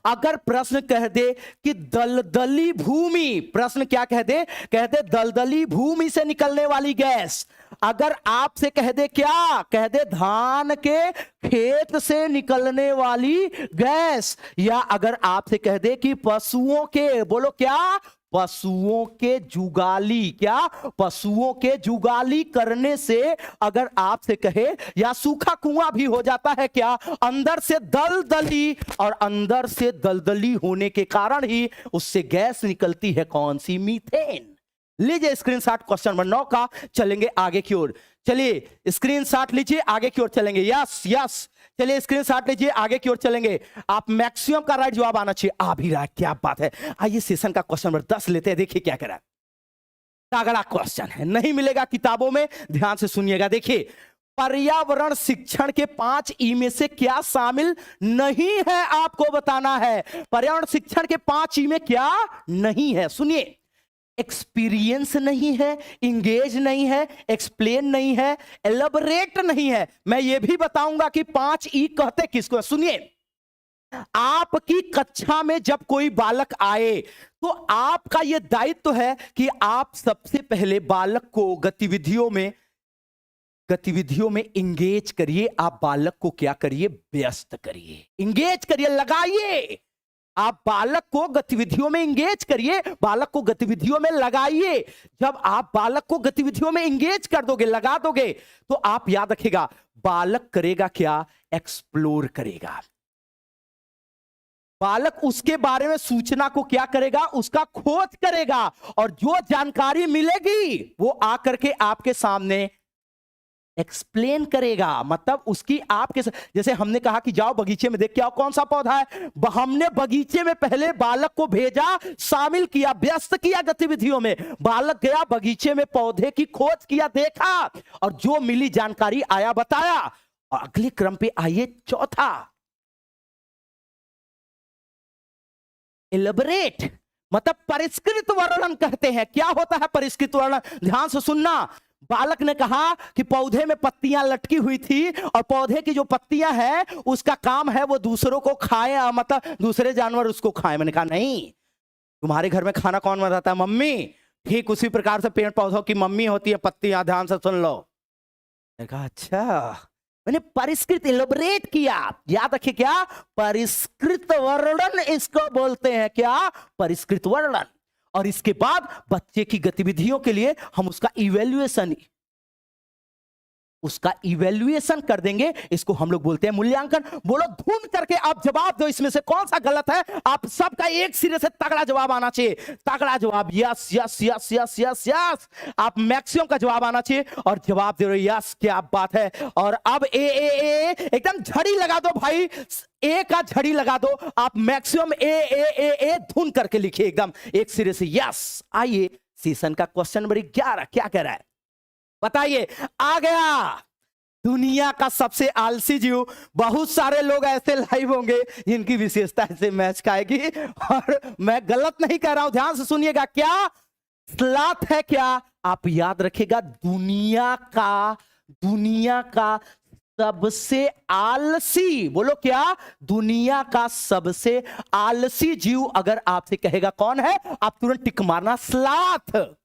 अगर प्रश्न कह दे कि दलदली भूमि, प्रश्न क्या कह दे? कह दे दलदली भूमि से निकलने वाली गैस। अगर आपसे कह दे क्या? कह दे धान के खेत से निकलने वाली गैस, या अगर आपसे कह दे कि पशुओं के, बोलो क्या? पशुओं के जुगाली, क्या? पशुओं के जुगाली करने से अगर आपसे कहे, या सूखा कुआं भी हो जाता है क्या? अंदर से दलदली, और अंदर से दलदली होने के कारण ही उससे गैस निकलती है, कौन सी? मीथेन। लीजिए स्क्रीनशॉट क्वेश्चन नंबर 9 का, चलेंगे आगे की ओर। चलिए स्क्रीनशॉट लीजिए, आगे की ओर चलेंगे। यस यस, चलिए स्क्रीनशॉट लीजिए, आगे की ओर चलेंगे। आप मैक्सिमम का राइट जवाब आना चाहिए, आ भी रहा है, क्या बात है। आइए सेशन का क्वेश्चन नंबर 10 लेते हैं, देखिए क्या कह रहा है। तगड़ा क्वेश्चन है, नहीं मिलेगा किताबों में, ध्यान से सुनिएगा। देखिए, पर्यावरण शिक्षण के 5 ई में से क्या शामिल नहीं है, आपको बताना है। पर्यावरण शिक्षण के 5 ई में क्या नहीं है? सुनिए, एक्सपीरियंस नहीं है, इंगेज नहीं है, एक्सप्लेन नहीं है, एलैबोरेट नहीं है। मैं ये भी बताऊंगा कि 5 ई कहते किसको। सुनिए, आपकी कक्षा में जब कोई बालक आए तो आपका यह दायित्व है कि आप सबसे पहले बालक को गतिविधियों में इंगेज करिए। आप बालक को क्या करिए? व्यस्त करिए, इंगेज करिए, लगाइए। आप बालक को गतिविधियों में इंगेज करिए, बालक को गतिविधियों में लगाइए। जब आप बालक को गतिविधियों में इंगेज कर दोगे, लगा दोगे, तो आप याद रखिएगा, बालक करेगा क्या? एक्सप्लोर करेगा। बालक उसके बारे में सूचना को क्या करेगा? उसका खोज करेगा, और जो जानकारी मिलेगी वो आकर के आपके सामने एक्सप्लेन करेगा। मतलब उसकी आपके, जैसे हमने कहा कि जाओ बगीचे में देख के आओ कौन सा पौधा है, हमने बगीचे में पहले बालक को भेजा, शामिल किया, व्यस्त किया गतिविधियों में। बालक गया बगीचे में, पौधे की खोज किया, देखा, और जो मिली जानकारी आया बताया। और अगले क्रम पे आइए, चौथा, एलैबोरेट, मतलब परिष्कृत वर्णन कहते हैं। क्या होता है परिष्कृत वर्णन? ध्यान से सुनना। बालक ने कहा कि पौधे में पत्तियां लटकी हुई थी, और पौधे की जो पत्तियां हैं उसका काम है वो दूसरों को खाए, मतलब दूसरे जानवर उसको खाए। मैंने कहा नहीं, तुम्हारे घर में खाना कौन बनाता है? मम्मी। ठीक उसी प्रकार से पेड़ पौधों की मम्मी होती है पत्तियां, ध्यान से सुन लो। मैंने कहा अच्छा, मैंने परिष्कृत इलोबरेट किया। याद रखिए क्या? परिष्कृत वर्णन इसको बोलते हैं। क्या? परिष्कृत वर्णन। और इसके बाद बच्चे की गतिविधियों के लिए हम उसका इवैल्यूएशन कर देंगे। इसको हम लोग बोलते हैं मूल्यांकन। बोलो ढूंढ करके आप जवाब दो, इसमें से कौन सा गलत है। आप सबका एक सिरे से तगड़ा जवाब आना चाहिए। तगड़ा जवाब, yes yes yes yes yes yes. आप मैक्सिमम का जवाब आना चाहिए और जवाब दे रहे हो, यस, क्या बात है। और अब ए एकदम झड़ी लगा दो भाई, ए का झड़ी लगा दो। आप मैक्सिमम ए ढूंढ करके लिखिए एकदम एक सिरे से, यस। आइए सेशन का क्वेश्चन नंबर 11 क्या कह रहा है बताइए। आ गया दुनिया का सबसे आलसी जीव। बहुत सारे लोग ऐसे लाइव होंगे जिनकी विशेषता से मैच खाएगी, और मैं गलत नहीं कह रहा हूं, ध्यान से सुनिएगा। क्या स्लॉथ है? क्या आप याद रखिएगा, दुनिया का सबसे आलसी, बोलो क्या? दुनिया का सबसे आलसी जीव अगर आपसे कहेगा कौन है, आप तुरंत टिक मारना, स्लॉथ।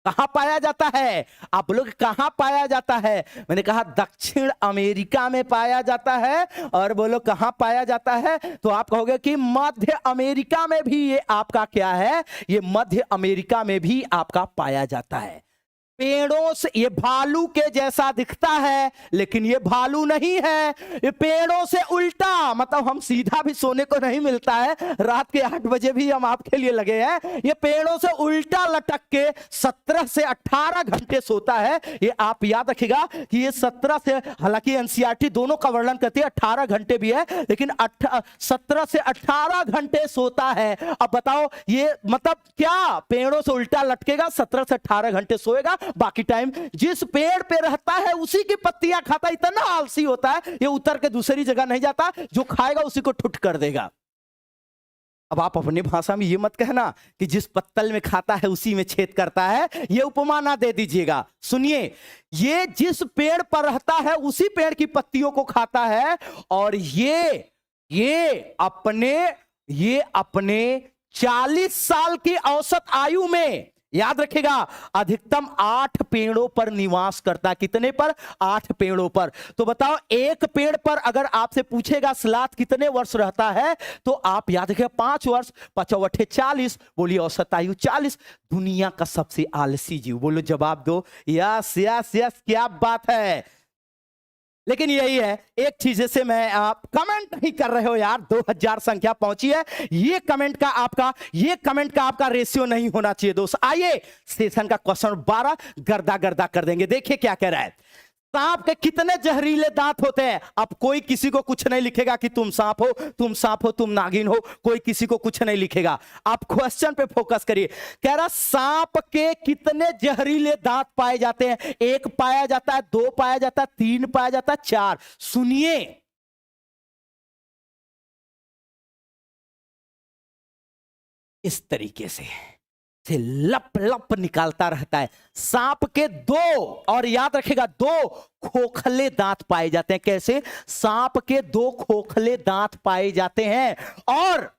कहां पाया जाता है? आप बोलोगे कहां पाया जाता है? मैंने कहा दक्षिण अमेरिका में पाया जाता है। और बोलो कहां पाया जाता है? तो आप कहोगे कि मध्य अमेरिका में भी ये आपका क्या है, ये मध्य अमेरिका में भी आपका पाया जाता है। पेड़ों से ये भालू के जैसा दिखता है, लेकिन ये भालू नहीं है। ये पेड़ों से उल्टा, मतलब हम सीधा भी सोने को नहीं मिलता है, रात के 8 बजे भी हम आपके लिए लगे हैं। ये पेड़ों से उल्टा लटक के 17 से 18 घंटे सोता है। ये आप याद रखिएगा कि ये 17 से, हालांकि एनसीईआरटी दोनों का वर्णन करती है, 18 घंटे भी है, लेकिन 17 से 18 घंटे सोता है। अब बताओ ये मतलब क्या? पेड़ों से उल्टा लटकेगा, 17 से 18 घंटे सोएगा, बाकी टाइम जिस पेड़ पे रहता है उसी की पत्तियां खाता है। इतना आलसी होता है, ये उतर के दूसरी जगह नहीं जाता, जो खाएगा उसी को ठुट कर देगा। अब आप अपनी भाषा में ये मत कहना कि जिस पत्तल में खाता है उसी में छेद करता है, ये उपमा ना दे दीजिएगा। सुनिए, ये जिस पेड़ पर रहता है उसी पेड़ की पत्तियों को खाता है, और ये अपने 40 साल की औसत आयु में, याद रखिएगा, अधिकतम 8 पेड़ों पर निवास करता है। कितने पर? 8 पेड़ों पर। तो बताओ एक पेड़ पर अगर आपसे पूछेगा स्लॉथ कितने वर्ष रहता है, तो आप याद रखिएगा 5 वर्ष, 5 × 40, बोलिए औसत आयु 40। दुनिया का सबसे आलसी जीव, बोलो जवाब दो, यस यस यस, क्या बात है। लेकिन यही है एक चीज, जैसे मैं आप कमेंट नहीं कर रहे हो यार, 2000 संख्या पहुंची है, ये कमेंट का आपका रेशियो नहीं होना चाहिए दोस्त। आइए सेशन का क्वेश्चन 12 गर्दा कर देंगे। देखिए क्या कह रहा है। सांप के कितने जहरीले दांत होते हैं? अब कोई किसी को कुछ नहीं लिखेगा कि तुम सांप हो, तुम नागिन हो, कोई किसी को कुछ नहीं लिखेगा। आप क्वेश्चन पे फोकस करिए। कह रहा सांप के कितने जहरीले दांत पाए जाते हैं? 1 पाया जाता है, 2 पाया जाता है, 3 पाया जाता है, 4। सुनिए, इस तरीके से लप लप निकालता रहता है। सांप के 2, और याद रखेगा 2 खोखले दांत पाए जाते हैं। कैसे? सांप के 2 खोखले दांत पाए जाते हैं। और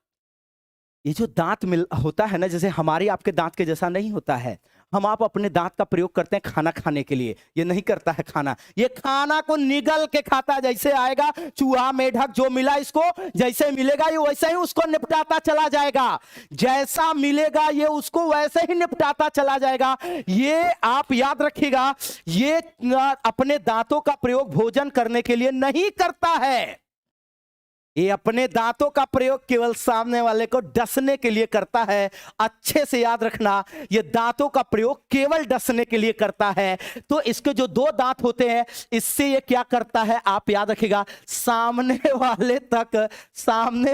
ये जो दांत होता है ना, जैसे हमारे आपके दांत के जैसा नहीं होता है। हम आप अपने दांत का प्रयोग करते हैं खाना खाने के लिए, ये नहीं करता है खाना। ये खाना को निगल के खाता है। जैसे आएगा चूहा मेढक जो मिला इसको, जैसे मिलेगा ये वैसे ही उसको निपटाता चला जाएगा। जैसा मिलेगा ये उसको वैसे ही निपटाता चला जाएगा। ये आप याद रखिएगा, ये अपने दांतों का प्रयोग भोजन करने के लिए नहीं करता है। ये अपने दांतों का प्रयोग केवल सामने वाले को डसने के लिए करता है। अच्छे से याद रखना, ये दांतों का प्रयोग केवल डसने के लिए करता है। तो इसके जो 2 दांत होते हैं, इससे ये क्या करता है आप याद रखिएगा, सामने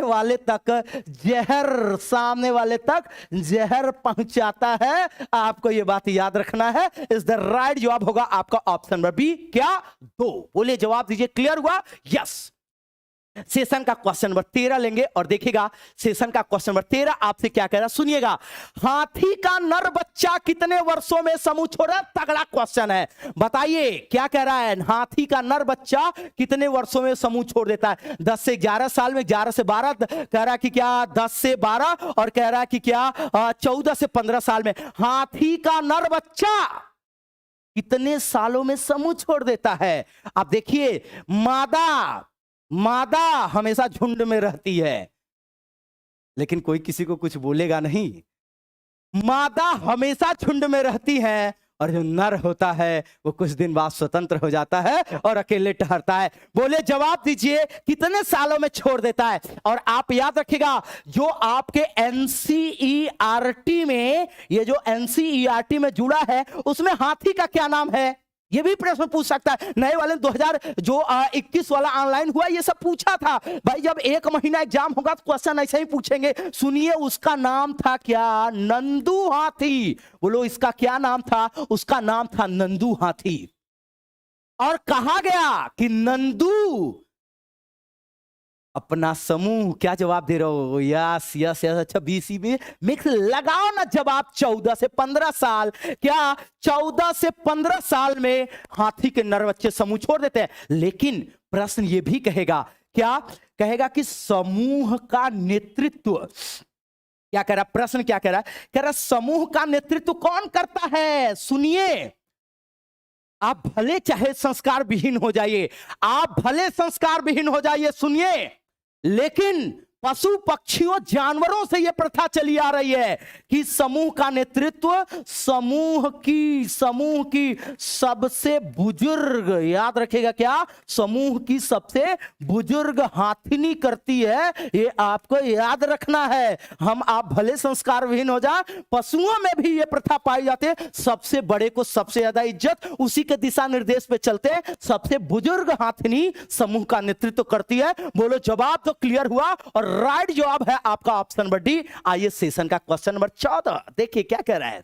वाले तक जहर पहुंचाता है। आपको ये बात याद रखना है। इस द राइट जवाब होगा आपका ऑप्शन नंबर बी, क्या? 2। बोलिए जवाब दीजिए, क्लियर हुआ? यस। सेशन का क्वेश्चन नंबर 13 लेंगे और देखिएगा सेशन का क्वेश्चन नंबर 13 आपसे क्या कह रहा है, सुनिएगा। हाथी का नर बच्चा कितने वर्षों में समूह छोड़ा? तगड़ा क्वेश्चन है, बताइए क्या कह रहा है। हाथी का नर बच्चा कितने वर्षों में समूह छोड़ देता है? 10 से 11 साल में, 11 से 12, कह रहा है कि क्या 10 से 12, और कह रहा है कि क्या 14 से 15 साल में। हाथी का नर बच्चा कितने सालों में समूह छोड़ देता है? आप देखिए, मादा हमेशा झुंड में रहती है, लेकिन कोई किसी को कुछ बोलेगा नहीं। मादा हमेशा झुंड में रहती है और जो नर होता है वो कुछ दिन बाद स्वतंत्र हो जाता है और अकेले टहरता है। बोले जवाब दीजिए कितने सालों में छोड़ देता है? और आप याद रखिएगा, जो आपके एनसीईआरटी में, ये जो एनसीईआरटी में जुड़ा है, उसमें हाथी का क्या नाम है? ये भी प्रश्न पूछ सकता है। नए वाले 2021 वाला ऑनलाइन हुआ, ये सब पूछा था भाई। जब 1 महीना एग्जाम होगा तो क्वेश्चन ऐसे ही पूछेंगे। सुनिए, उसका नाम था क्या? नंदू हाथी। बोलो इसका क्या नाम था? उसका नाम था नंदू हाथी। और कहा गया कि नंदू अपना समूह, क्या जवाब दे रहे हो? Yes yes yes. अच्छा, बीसी में मिक्स लगाओ ना जवाब। 14 से 15 साल, क्या 14 से 15 साल में हाथी के नर बच्चे समूह छोड़ देते हैं। लेकिन प्रश्न ये भी कहेगा, क्या कहेगा कि समूह का नेतृत्व, क्या कह रहा प्रश्न, क्या कह रहा है? कह रहा समूह का नेतृत्व कौन करता है? सुनिए, आप भले चाहे संस्कार विहीन हो जाइए, आप भले संस्कार विहीन हो जाइए, सुनिए, लेकिन पशु पक्षियों जानवरों से यह प्रथा चली आ रही है कि समूह का नेतृत्व समूह की सबसे बुजुर्ग, याद रखेगा क्या, समूह की सबसे बुजुर्ग हाथिनी करती है। ये आपको याद रखना है। हम आप भले संस्कार विहीन हो जाए, पशुओं में भी ये प्रथा पाई जाती है। सबसे बड़े को सबसे ज्यादा इज्जत, उसी के दिशा निर्देश पे चलते हैं। सबसे बुजुर्ग हाथिनी समूह का नेतृत्व करती है। बोलो जवाब तो क्लियर हुआ, और राइट जवाब है आपका ऑप्शन नंबर डी। आइए सेशन का क्वेश्चन नंबर 14 देखिए क्या कह रहा है।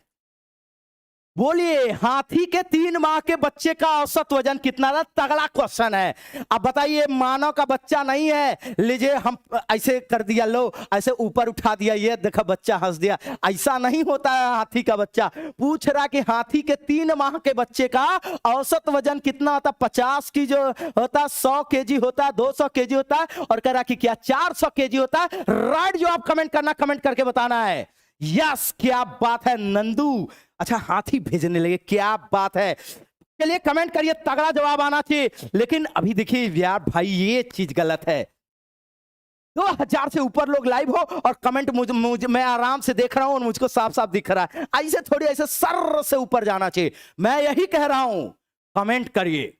बोलिए, हाथी के 3 माह के बच्चे का औसत वजन कितना था? तगड़ा क्वेश्चन है। अब बताइए, मानव का बच्चा नहीं है, लीजिए हम ऐसे कर दिया, लो ऐसे ऊपर उठा दिया, ये देखा बच्चा हंस दिया, ऐसा नहीं होता है। हाथी का बच्चा पूछ रहा कि हाथी के 3 माह के बच्चे का औसत वजन कितना होता? 50 की जो होता, 100 केजी होता है, 200 केजी होता है, और कह रहा कि क्या 400 केजी होता है। राइट जवाब कमेंट करना, कमेंट करके बताना है। यस, क्या बात है नंदू। अच्छा, हाथी भेजने लगे, क्या बात है। चलिए कमेंट करिए, तगड़ा जवाब आना चाहिए। लेकिन अभी देखिए यार भाई, ये चीज गलत है। 2000 से ऊपर लोग लाइव हो और कमेंट मुझे मैं आराम से देख रहा हूं और मुझको साफ साफ दिख रहा है। ऐसे थोड़ी, ऐसे सर से ऊपर जाना चाहिए। मैं यही कह रहा हूं, कमेंट करिए,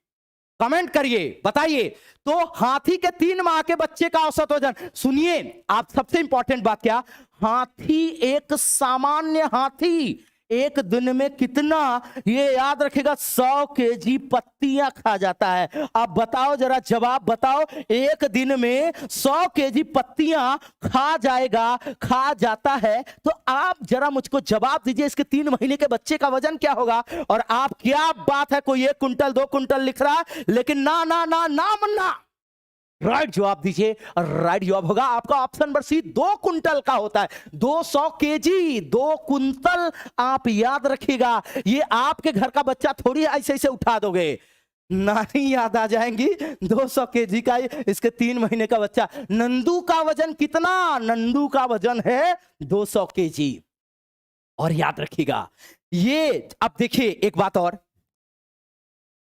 कमेंट करिए, बताइए। तो हाथी के 3 माह के बच्चे का औसत वजन सुनिए। आप सबसे इंपॉर्टेंट बात क्या, हाथी, एक सामान्य हाथी एक दिन में कितना, ये याद रखेगा, 100 केजी पत्तियां खा जाता है। अब बताओ जरा, जवाब बताओ, एक दिन में 100 केजी पत्तियां खा जाता है। तो आप जरा मुझको जवाब दीजिए, इसके 3 महीने के बच्चे का वजन क्या होगा? और आप, क्या बात है, कोई 1 कुंटल 2 कुंटल लिख रहा है, लेकिन ना ना ना ना मन्ना, राइट जवाब दीजिए। राइट जवाब होगा आपका ऑप्शन नंबर सी, 2 कुंटल का होता है। 200 केजी, 2 कुंटल। आप याद रखिएगा, ये आपके घर का बच्चा थोड़ी ऐसे ऐसे उठा दोगे, नानी याद आ जाएंगी। 200 केजी का इसके 3 महीने का बच्चा। नंदू का वजन कितना? नंदू का वजन है 200 केजी। और याद रखिएगा ये, अब देखिए एक बात और,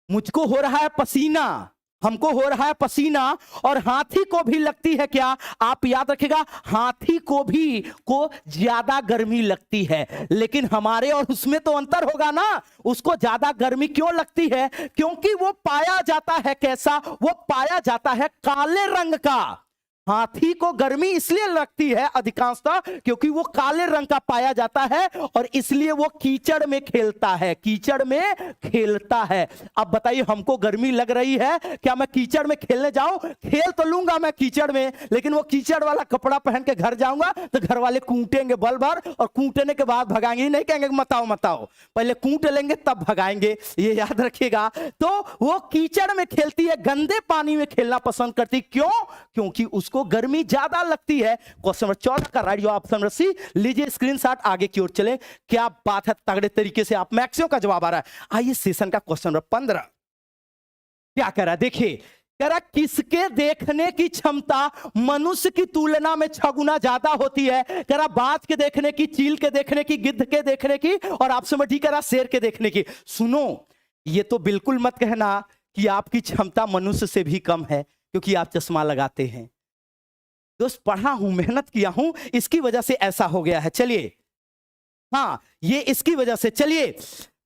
मुझको हो रहा है पसीना, हमको हो रहा है पसीना, और हाथी को भी लगती है क्या? आप याद रखिएगा, हाथी को ज्यादा गर्मी लगती है, लेकिन हमारे और उसमें तो अंतर होगा ना। उसको ज्यादा गर्मी क्यों लगती है? क्योंकि वो पाया जाता है कैसा? वो पाया जाता है काले रंग का। हाथी को गर्मी इसलिए लगती है अधिकांशतः क्योंकि वो काले रंग का पाया जाता है, और इसलिए वो कीचड़ में खेलता है, कीचड़ में खेलता है। अब बताइए, हमको गर्मी लग रही है, क्या मैं कीचड़ में खेलने जाऊं? खेल तो लूंगा मैं कीचड़ में, लेकिन वो कीचड़ वाला कपड़ा पहन के घर जाऊंगा तो घर वाले कूटेंगे बल भर, और कूटने के बाद भगाएंगे, नहीं कहेंगे मताओ मताओ, पहले कूट लेंगे तब भगाएंगे। ये याद रखिएगा। तो वो कीचड़ में खेलती है, गंदे पानी में खेलना पसंद करती। क्यों? क्योंकि उसको गर्मी ज्यादा लगती है। क्वेश्चन नंबर 14 का राइट जवाब ऑप्शन नंबर सी। लीजिए स्क्रीनशॉट, आगे की ओर चले। क्या बात है, तगड़े तरीके से आप मैक्सिमम का जवाब आ रहा है। आइए सेशन का क्वेश्चन नंबर 15 क्या कह रहा है, देखिए कह रहा किसके देखने की क्षमता मनुष्य की तुलना में 6 गुना ज्यादा होती है। कह रहा बाज के देखने की, चील के देखने की, गिद्ध के देखने की, और आपसे मैं डी कह रहा शेर के देखने की। सुनो, ये तो बिल्कुल मत कहना कि आपकी क्षमता मनुष्य से भी कम है क्योंकि आप चश्मा लगाते हैं। दोस्त पढ़ा हूं, मेहनत किया हूं, इसकी वजह से ऐसा हो गया है। चलिए, हाँ ये इसकी वजह से, चलिए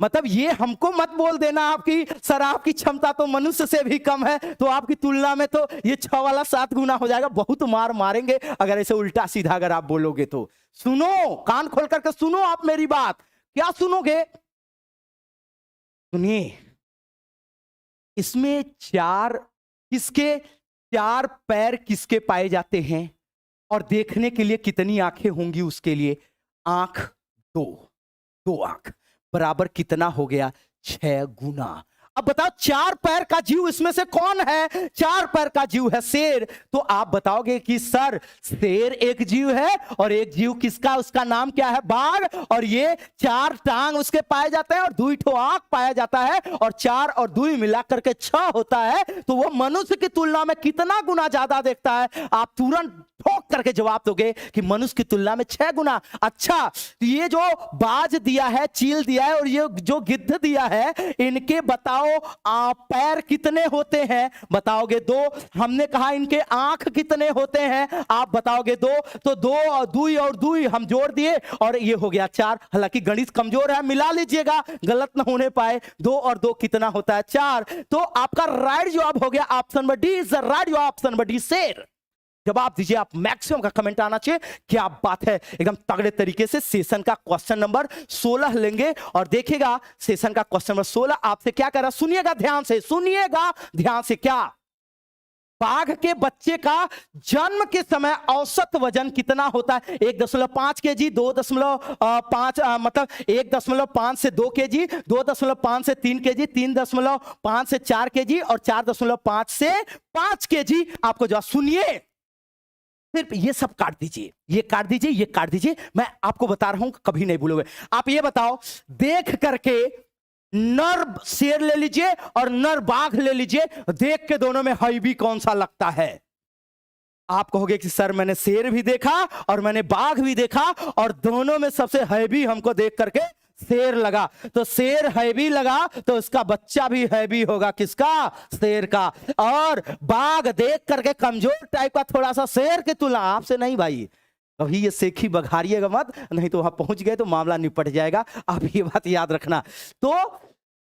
मतलब ये हमको मत बोल देना आपकी सर आपकी क्षमता तो मनुष्य से भी कम है, तो आपकी तुलना में तो ये 6 वाला 7 गुना हो जाएगा। बहुत मार मारेंगे अगर ऐसे उल्टा सीधा अगर आप बोलोगे तो। सुनो, कान खोल करके सुनो आप मेरी बात। क्या सुनोगे, सुनिए। इसमें चार पैर किसके पाए जाते हैं और देखने के लिए कितनी आंखें होंगी उसके लिए? आंख दो आंख बराबर कितना हो गया? 6 गुना। अब बताओ 4 पैर का जीव इसमें से कौन है? 4 पैर का जीव है शेर। तो आप बताओगे कि सर शेर एक जीव है और एक जीव किसका, उसका नाम क्या है? बाघ। और ये 4 टांग उसके पाए जाते हैं और 2 ठो आंख पाया जाता है और 4 और 2 मिलाकर के 6 होता है। तो वो मनुष्य की तुलना में कितना गुना ज्यादा देखता है? आप तुरंत ठोक करके जवाब दोगे कि मनुष्य की तुलना में 6 गुना। अच्छा, ये जो बाज दिया है, चील दिया है और ये जो गिद्ध दिया है, इनके बताओ पैर कितने होते हैं? बताओगे 2। हमने कहा इनके आंख कितने होते हैं? आप बताओगे 2। तो 2 और 2 और 2 हम जोड़ दिए और ये हो गया 4। हालांकि गणित कमजोर है, मिला लीजिएगा गलत ना होने पाए। 2 और 2 कितना होता है? 4। तो आपका राइट जवाब हो गया option number D is the right जवाब, ऑप्शन नंबर डी शेर। जवाब दीजिए आप, मैक्सिमम का कमेंट आना चाहिए। क्या बात है, एकदम तगड़े तरीके से सेशन का क्वेश्चन नंबर 16 लेंगे और देखिएगा सेशन का क्वेश्चन नंबर 16 आपसे क्या कर रहा, सुनिएगा ध्यान से, सुनिएगा ध्यान से। क्या बाघ के बच्चे का जन्म के समय औसत वजन कितना होता है? 1.5 केजी, 2.5 मतलब 1.5 से 2 केजी, 2.5 से 3 केजी, 3.5 से 4 केजी और 4.5 से 5 केजी। आपको जवाब सुनिए, सिर्फ ये सब काट दीजिए, ये काट दीजिए, ये काट दीजिए। मैं आपको बता रहा हूं, कभी नहीं भूलोगे। आप ये बताओ, देख करके नर शेर ले लीजिए और नर बाघ ले लीजिए, देख के दोनों में हैवी कौन सा लगता है? आप कहोगे कि सर मैंने शेर भी देखा और मैंने बाघ भी देखा और दोनों में सबसे हैवी हमको देख करके शेर लगा। तो शेर हैवी लगा तो उसका बच्चा भी हैवी होगा, किसका? शेर का। और बाघ देख करके कमजोर टाइप का थोड़ा सा, शेर की तुलना आपसे नहीं भाई, कभी ये सेखी बघारिएगा मत, नहीं तो वहां पहुंच गए तो मामला निपट जाएगा। आप ये बात याद रखना। तो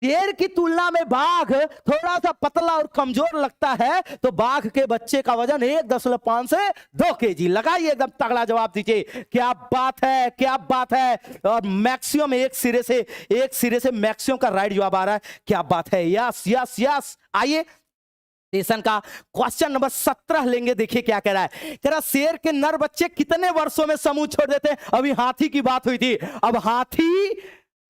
शेर की तुलना में बाघ थोड़ा सा पतला और कमजोर लगता है, तो बाघ के बच्चे का वजन 1.5 से 2 केजी। लगाइए, एकदम तगड़ा जवाब दीजिए। क्या बात है, क्या बात है। और मैक्सिमम एक सिरे से मैक्सिमम का राइट जवाब आ रहा है। क्या बात है, यस यस यस। आइए सेशन का क्वेश्चन नंबर 17 लेंगे। देखिए क्या कह रहा है, कह रहा शेर के नर बच्चे कितने वर्षों में समूह छोड़ देते हैं? अभी हाथी की बात हुई थी, अब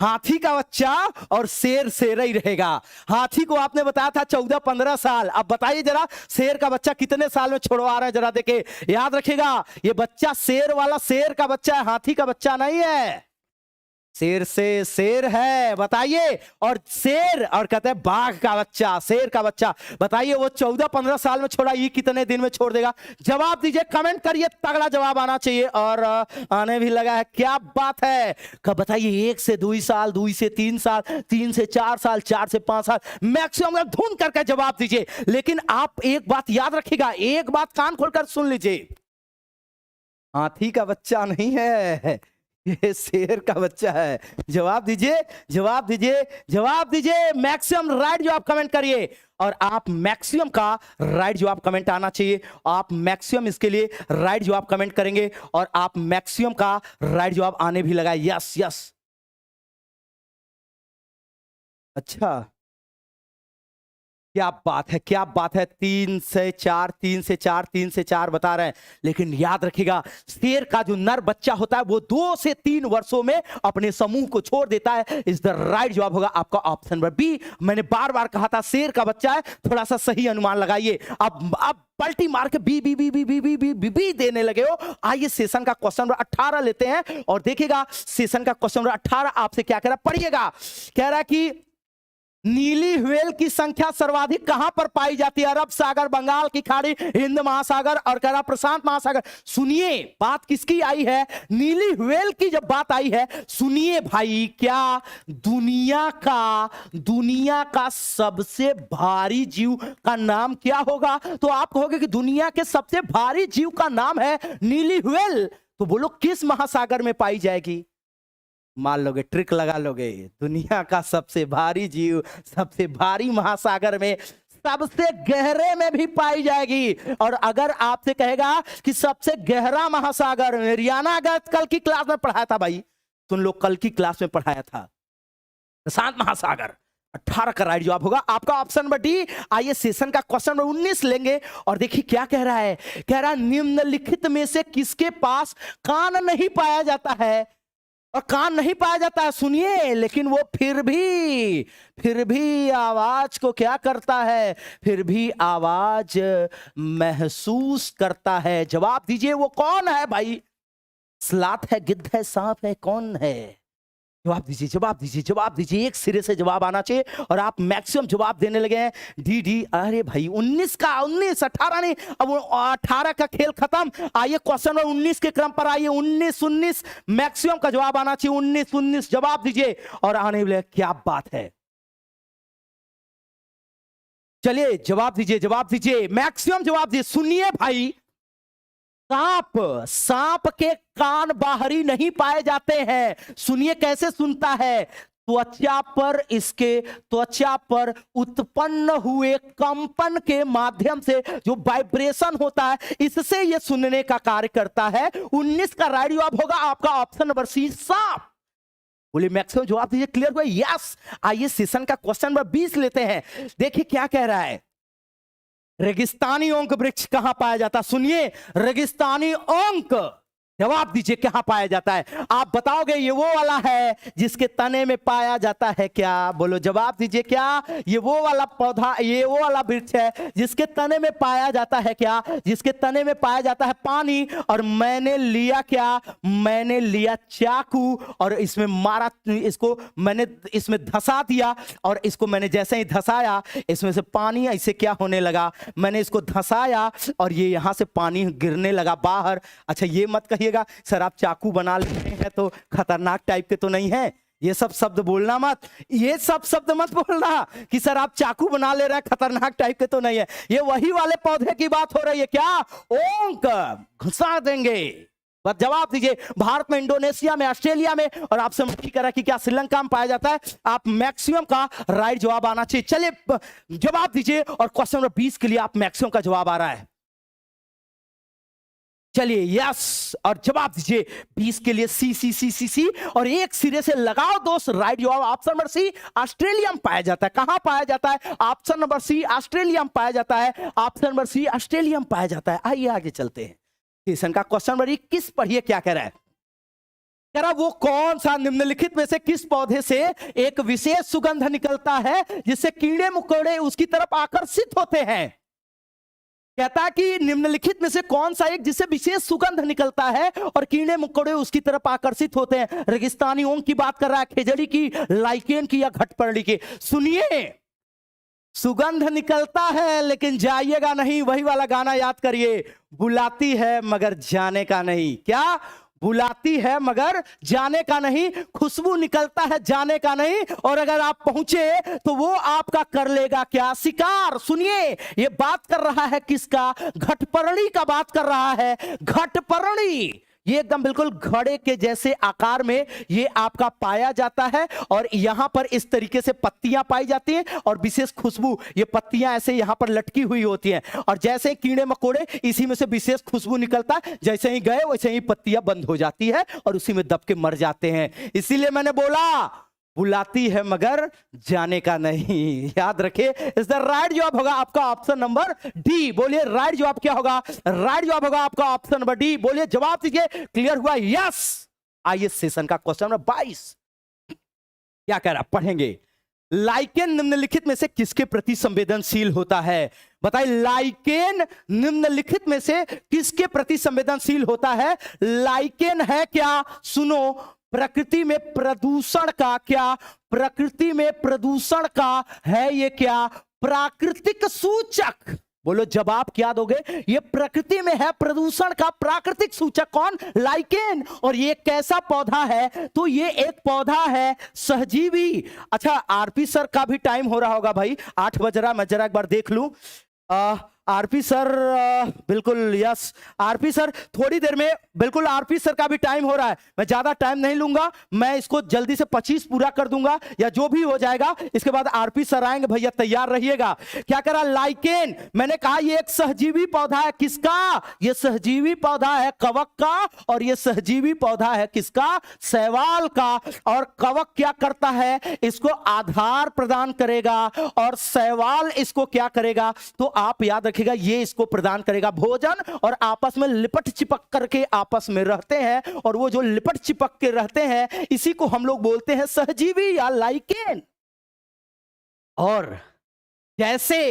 हाथी का बच्चा और शेर शेर ही रहेगा। हाथी को आपने बताया था 14-15 साल। अब बताइए जरा शेर का बच्चा कितने साल में छुड़वा रहे हैं? जरा देखिए, याद रखिएगा ये बच्चा शेर वाला शेर का बच्चा है, हाथी का बच्चा नहीं है। शेर से शेर है, बताइए। और शेर और कहते हैं बाघ का बच्चा, शेर का बच्चा। बताइए वो 14-15 साल में छोड़ा, ये कितने दिन में छोड़ देगा? जवाब दीजिए, कमेंट करिए, तगड़ा जवाब आना चाहिए। और आने भी लगा है। क्या बात है। कब बताइए, 1 से 2 साल, 2 से 3 साल, 3 से 4 साल, 4 से 5 साल मैक्सिमम ढूंढ करके जवाब दीजिए। लेकिन आप एक बात याद रखिएगा, एक बात कान खोलकर सुन लीजिए, हाथी का बच्चा नहीं है, ये शेर का बच्चा है। जवाब दीजिए, जवाब दीजिए, जवाब दीजिए। मैक्सिमम राइट जवाब कमेंट करिए और आप मैक्सिमम का राइट जवाब कमेंट आना चाहिए। आप मैक्सिमम इसके लिए राइट जवाब कमेंट करेंगे और आप मैक्सिमम का राइट जवाब आने भी लगा। Yes yes. अच्छा, क्या बात है, क्या बात है। 3 से 4, 3 से 4, 3 से 4 बता रहे हैं। लेकिन याद रखिएगा, शेर का जो नर बच्चा होता है वो 2 से 3 वर्षों में अपने समूह को छोड़ देता है। इस द राइट जवाब होगा आपका ऑप्शन नंबर बी। मैंने बार बार कहा था शेर का बच्चा है, थोड़ा सा सही अनुमान लगाइए। अब पलटी मार के बी बी बी बी बी बी बी बी बी देने लगे हो। आइए सेशन का क्वेश्चन नंबर 18 लेते हैं और देखिएगा सेशन का क्वेश्चन नंबर 18 आपसे क्या कह रहा है, पढ़िएगा। कह रहा है कि नीली व्हेल की संख्या सर्वाधिक कहां पर पाई जाती है? अरब सागर, बंगाल की खाड़ी, हिंद महासागर और कह रहा प्रशांत महासागर। सुनिए बात किसकी आई है, नीली व्हेल की जब बात आई है, सुनिए भाई, क्या दुनिया का सबसे भारी जीव का नाम क्या होगा? तो आप कहोगे कि दुनिया के सबसे भारी जीव का नाम है नीली व्हेल, तो बोलो किस महासागर में पाई जाएगी? मान लोगे, ट्रिक लगा लोगे। दुनिया का सबसे भारी जीव सबसे भारी महासागर में सबसे गहरे में भी पाई जाएगी। और अगर आपसे कहेगा कि सबसे गहरा महासागर, रियाना अगर कल की क्लास में पढ़ाया था भाई, तुम लोग कल की क्लास में पढ़ाया था प्रशांत महासागर। 18 का राइट जवाब होगा आपका ऑप्शन नंबर डी। आइए सेशन का क्वेश्चन नंबर 19 लेंगे और देखिए क्या कह रहा है। कह रहा है निम्नलिखित में से किसके पास कान नहीं पाया जाता है? और कान नहीं पाया जाता है, सुनिए, लेकिन वो फिर भी आवाज को क्या करता है? फिर भी आवाज महसूस करता है। जवाब दीजिए वो कौन है भाई? स्लाथ है, गिद्ध है, सांप है, कौन है? जवाब दीजिए, जवाब दीजिए, जवाब दीजिए। एक सिरे से जवाब आना चाहिए और आप मैक्सिमम जवाब देने लगे हैं डी डी। अरे भाई 19 का 19, 18 नहीं, अब 18 का खेल खत्म। आइए क्वेश्चन नंबर 19 के क्रम पर आइए। 19 मैक्सिमम का जवाब आना चाहिए। 19 जवाब दीजिए और आने वाले, क्या बात है। चलिए जवाब दीजिए, जवाब दीजिए, मैक्सिमम जवाब दीजिए। सुनिए भाई, सांप के कान बाहरी नहीं पाए जाते हैं। सुनिए कैसे सुनता है, त्वचा पर उत्पन्न हुए कंपन के माध्यम से जो वाइब्रेशन होता है, इससे यह सुनने का कार्य करता है। 19 का राइट जवाब होगा आपका ऑप्शन नंबर सी, सांप। बोले मैक्सिमम जवाब दीजिए, क्लियर हुआ? यस। आइए सेशन का क्वेश्चन नंबर 20 लेते हैं। देखिए क्या कह रहा है, रेगिस्तानी ओंक वृक्ष कहां पाया जाता? सुनिए, रेगिस्तानी ओंक, जवाब दीजिए कहां पाया जाता है? आप बताओगे ये वो वाला है जिसके तने में पाया जाता है क्या? बोलो, जवाब दीजिए, क्या ये वो वाला पौधा, ये वो वाला वृक्ष है जिसके तने में पाया जाता है क्या? जिसके तने में पाया जाता है पानी। और मैंने लिया क्या? मैंने लिया चाकू और इसमें मारा, इसको मैंने इसमें धंसा दिया और इसको मैंने जैसे ही धंसाया, इसमें से पानी ऐसे क्या होने लगा, मैंने इसको धंसाया और ये यहां से पानी गिरने लगा बाहर। अच्छा ये मत कहिए सर आप चाकू बना लेते हैं तो खतरनाक टाइप के तो नहीं है, ये सब शब्द बोलना मत, ये सब शब्द मत बोलना कि सर आप चाकू बना ले रहे हैं, खतरनाक टाइप के तो नहीं है। ये वही वाले पौधे की बात हो रही है क्या? ओंक घुसा देंगे। बस जवाब दीजिए, भारत में, इंडोनेशिया में, ऑस्ट्रेलिया में, और आपसे मत करा कि क्या श्रीलंका में पाया जाता है। आप मैक्सिमम का राइट जवाब आना चाहिए। चलिए जवाब दीजिए और क्वेश्चन नंबर 20 के लिए आप मैक्सिमम का जवाब आ रहा है। चलिए यस, और जवाब दीजिए 20 के लिए सी सी सी सी सी, और एक सिरे से लगाओ दोस्त। राइट जवाब ऑप्शन नंबर सी, ऑस्ट्रेलिया में पाया जाता है। कहां पाया जाता है? ऑप्शन नंबर सी, ऑस्ट्रेलिया में पाया जाता है। ऑप्शन नंबर सी, ऑस्ट्रेलिया में पाया जाता है। आइए आगे चलते हैं। सेशन का क्वेश्चन नंबर 21 पढ़िए क्या कह रहा है। कह रहा वो कौन सा निम्नलिखित में से किस पौधे से एक विशेष सुगंध निकलता है जिससे कीड़े मकोड़े उसकी तरफ आकर्षित होते हैं? कहता है कि निम्नलिखित में से कौन सा एक जिससे विशेष सुगंध निकलता है और कीड़े मकोड़े उसकी तरफ आकर्षित होते हैं? रेगिस्तानी ओंक की बात कर रहा है, खेजड़ी की, लाइकेन की या घटपर्णी की? सुनिए, सुगंध निकलता है लेकिन जाइएगा नहीं। वही वाला गाना याद करिए, बुलाती है मगर जाने का नहीं। क्या? बुलाती है मगर जाने का नहीं। खुशबू निकलता है, जाने का नहीं। और अगर आप पहुंचे तो वो आपका कर लेगा क्या? शिकार। सुनिए, ये बात कर रहा है किसका? घटपर्णी का बात कर रहा है। घटपर्णी ये एकदम बिल्कुल घड़े के जैसे आकार में ये आपका पाया जाता है और यहां पर इस तरीके से पत्तियां पाई जाती हैं और विशेष खुशबू, ये पत्तियां ऐसे यहां पर लटकी हुई होती हैं और जैसे ही कीड़े मकोड़े इसी में से विशेष खुशबू निकलता है, जैसे ही गए वैसे ही पत्तियां बंद हो जाती है और उसी में दब के मर जाते हैं। इसीलिए मैंने बोला बुलाती है मगर जाने का नहीं। याद रखिए, इस द राइट जवाब होगा आपका ऑप्शन नंबर डी। बोलिए राइट जवाब क्या होगा? राइट जवाब होगा आपका ऑप्शन नंबर डी। बोलिए जवाब दीजिए। क्लियर हुआ? यस। आइए सेशन का क्वेश्चन नंबर 22 क्या कह रहा, पढ़ेंगे। लाइकेन निम्नलिखित में से किसके प्रति संवेदनशील होता है? बताइए, लाइकेन निम्नलिखित में से किसके प्रति संवेदनशील होता है? लाइकेन है क्या? सुनो, प्रकृति में प्रदूषण का क्या? प्रकृति में प्रदूषण का है ये क्या? प्राकृतिक सूचक। बोलो जवाब क्या दोगे? ये प्रकृति में है प्रदूषण का प्राकृतिक सूचक। कौन? लाइकेन। और ये कैसा पौधा है? तो ये एक पौधा है सहजीवी। अच्छा, आरपी सर का भी टाइम हो रहा होगा भाई, 8 बज रहा, मैं जरा एक बार देख लूं। आरपी सर, बिल्कुल यस आरपी सर, थोड़ी देर में बिल्कुल आरपी सर का भी टाइम हो रहा है। मैं ज्यादा टाइम नहीं लूंगा, मैं इसको जल्दी से 25 पूरा कर दूंगा या जो भी हो जाएगा। इसके बाद आरपी सर आएंगे, भैया तैयार रहिएगा। क्या करा? लाइकेन, मैंने कहा ये एक सहजीवी पौधा है। किसका? ये सहजीवी पौधा है कवक का। और ये सहजीवी पौधा है किसका? शैवाल का। और कवक क्या करता है? इसको आधार प्रदान करेगा और शैवाल इसको क्या करेगा? तो आप याद रखिएगा, ये इसको प्रदान करेगा भोजन, और आपस में लिपट चिपक करके आपस में रहते हैं। और वो जो लिपट चिपक के रहते हैं, इसी को हम लोग बोलते हैं सहजीवी या लाइकेन। और जैसे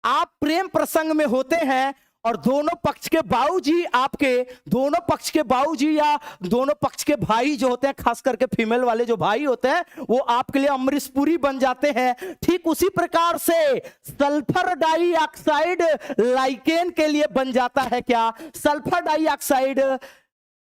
आप प्रेम प्रसंग में होते हैं और दोनों पक्ष के बाबूजी आपके, दोनों पक्ष के बाबूजी या दोनों पक्ष के भाई जो होते हैं, खास करके फीमेल वाले जो भाई होते हैं, वो आपके लिए अमृतपुरी बन जाते हैं। ठीक उसी प्रकार से सल्फर डाइऑक्साइड लाइकेन के लिए बन जाता है क्या? सल्फर डाइऑक्साइड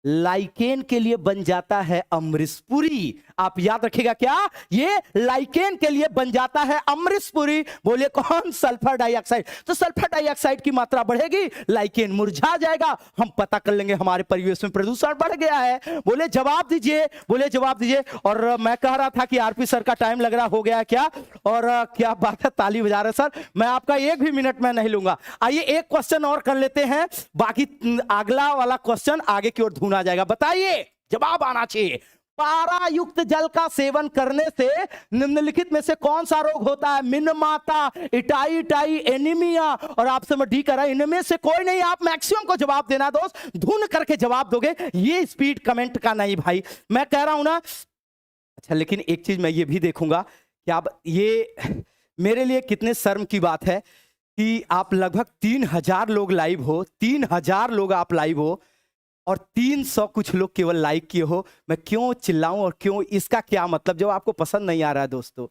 लाइकेन के लिए बन जाता है अमृतपुरी। आप याद रखिएगा, क्या? ये लाइकेन के लिए बन जाता है अमृतपुरी। बोलिए कौन? Sulphur dioxide. तो सल्फर डाइऑक्साइड की मात्रा बढ़ेगी, लाइकेन मुरझा जाएगा। हम पता कर लेंगे हमारे परिवेश में प्रदूषण बढ़ गया है। बोले जवाब दीजिए, बोले जवाब दीजिए। और मैं कह रहा था कि आरपी सर का टाइम लग रहा हो गया क्या? और क्या बात है, ताली बजा रहे सर। मैं आपका 1 भी मिनट में नहीं लूंगा। आइए एक क्वेश्चन और कर लेते हैं, बाकी अगला वाला क्वेश्चन आगे की ओर धूना जाएगा। बताइए, जवाब आना चाहिए। पारा युक्त जल का सेवन करने से निम्नलिखित में से कौन सा रोग होता है? मिनमाता, इटाई, एनीमिया। और आपसे मैं डी कर रहा हूं, इनमें से कोई नहीं। आप मैक्सिमम को जवाब देना दोस्त, धुन करके जवाब दोगे। ये स्पीड कमेंट का नहीं भाई, मैं कह रहा हूं ना। अच्छा, लेकिन एक चीज मैं ये भी देखूंगा कि आप, ये मेरे लिए कितने शर्म की बात है कि आप लगभग 3000 लोग लाइव हो, 3000 लोग आप लाइव हो और 300 कुछ लोग केवल लाइक किए हो। मैं क्यों चिल्लाऊं और क्यों? इसका क्या मतलब जब आपको पसंद नहीं आ रहा है दोस्तों?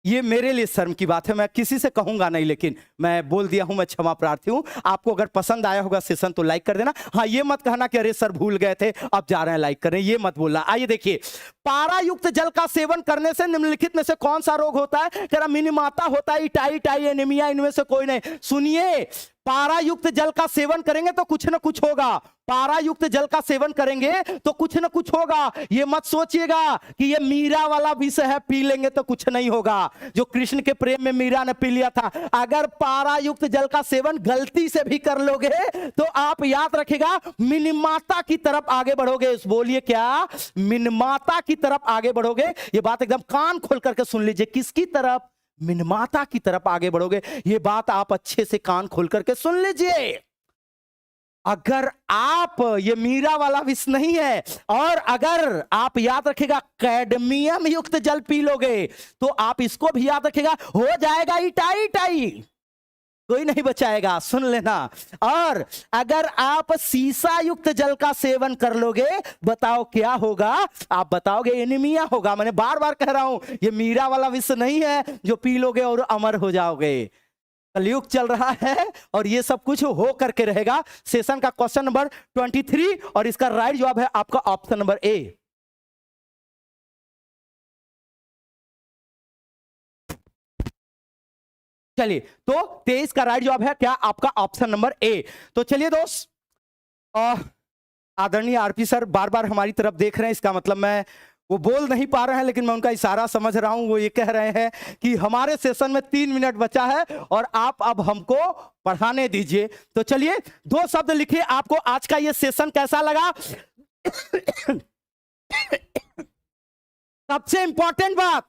ये मेरे लिए शर्म की बात है। मैं किसी से कहूंगा नहीं, लेकिन मैं बोल दिया हूं, मैं क्षमा प्रार्थी हूं। आपको अगर पसंद आया होगा सेशन तो लाइक कर देना। हाँ, ये मत कहना कि अरे सर भूल गए थे, अब जा रहे हैं लाइक करने, ये मत बोलना। आइए देखिए, पारा युक्त जल का सेवन करने से निम्नलिखित में से कौन सा रोग होता है? कह रहा मिनिमाता होता है, इटाई, एनीमिया, इनमें से कोई नहीं। सुनिए, पारा युक्त जल का सेवन करेंगे तो कुछ ना कुछ होगा। पारा युक्त जल का सेवन करेंगे तो कुछ ना कुछ होगा। ये मत सोचिएगा कि ये मीरा वाला विष है, पी लेंगे तो कुछ नहीं होगा, जो कृष्ण के प्रेम में मीरा ने पी लिया था। अगर पारा युक्त जल का सेवन गलती से भी कर लोगे तो आप याद रखिएगा, मिनमाता की तरफ आगे बढ़ोगे। बोलिए क्या? मिनमाता की तरफ आगे बढ़ोगे। ये बात एकदम कान खोल करके सुन लीजिए। किसकी तरफ? मिनमाता की तरफ आगे बढ़ोगे। ये बात आप अच्छे से कान खोल करके सुन लीजिए। अगर आप, ये मीरा वाला विष नहीं है, और अगर आप याद रखिएगा कैडमियम युक्त जल पी लोगे तो आप इसको भी याद रखिएगा, हो जाएगा इटाई, कोई नहीं बचाएगा, सुन लेना। और अगर आप सीसा युक्त जल का सेवन कर लोगे, बताओ क्या होगा? आप बताओगे एनीमिया होगा। मैंने बार बार कह रहा हूं, ये मीरा वाला विष नहीं है जो पी लोगे और अमर हो जाओगे। कलयुग चल रहा है और ये सब कुछ हो करके रहेगा। सेशन का क्वेश्चन नंबर 23 और इसका राइट जवाब है आपका ऑप्शन नंबर ए। चलिए, तो 23 का राइट जवाब है क्या? आपका ऑप्शन नंबर ए। तो चलिए दोस्त, आदरणीय आरपी सर बार बार हमारी तरफ देख रहे हैं, इसका मतलब मैं, वो बोल नहीं पा रहे हैं लेकिन मैं उनका इशारा समझ रहा हूं। वो ये कह रहे हैं कि हमारे सेशन में 3 मिनट बचा है और आप अब हमको पढ़ाने दीजिए। तो चलिए, 2 शब्द लिखिए। आपको आज का ये सेशन कैसा लगा? सबसे इंपॉर्टेंट बात,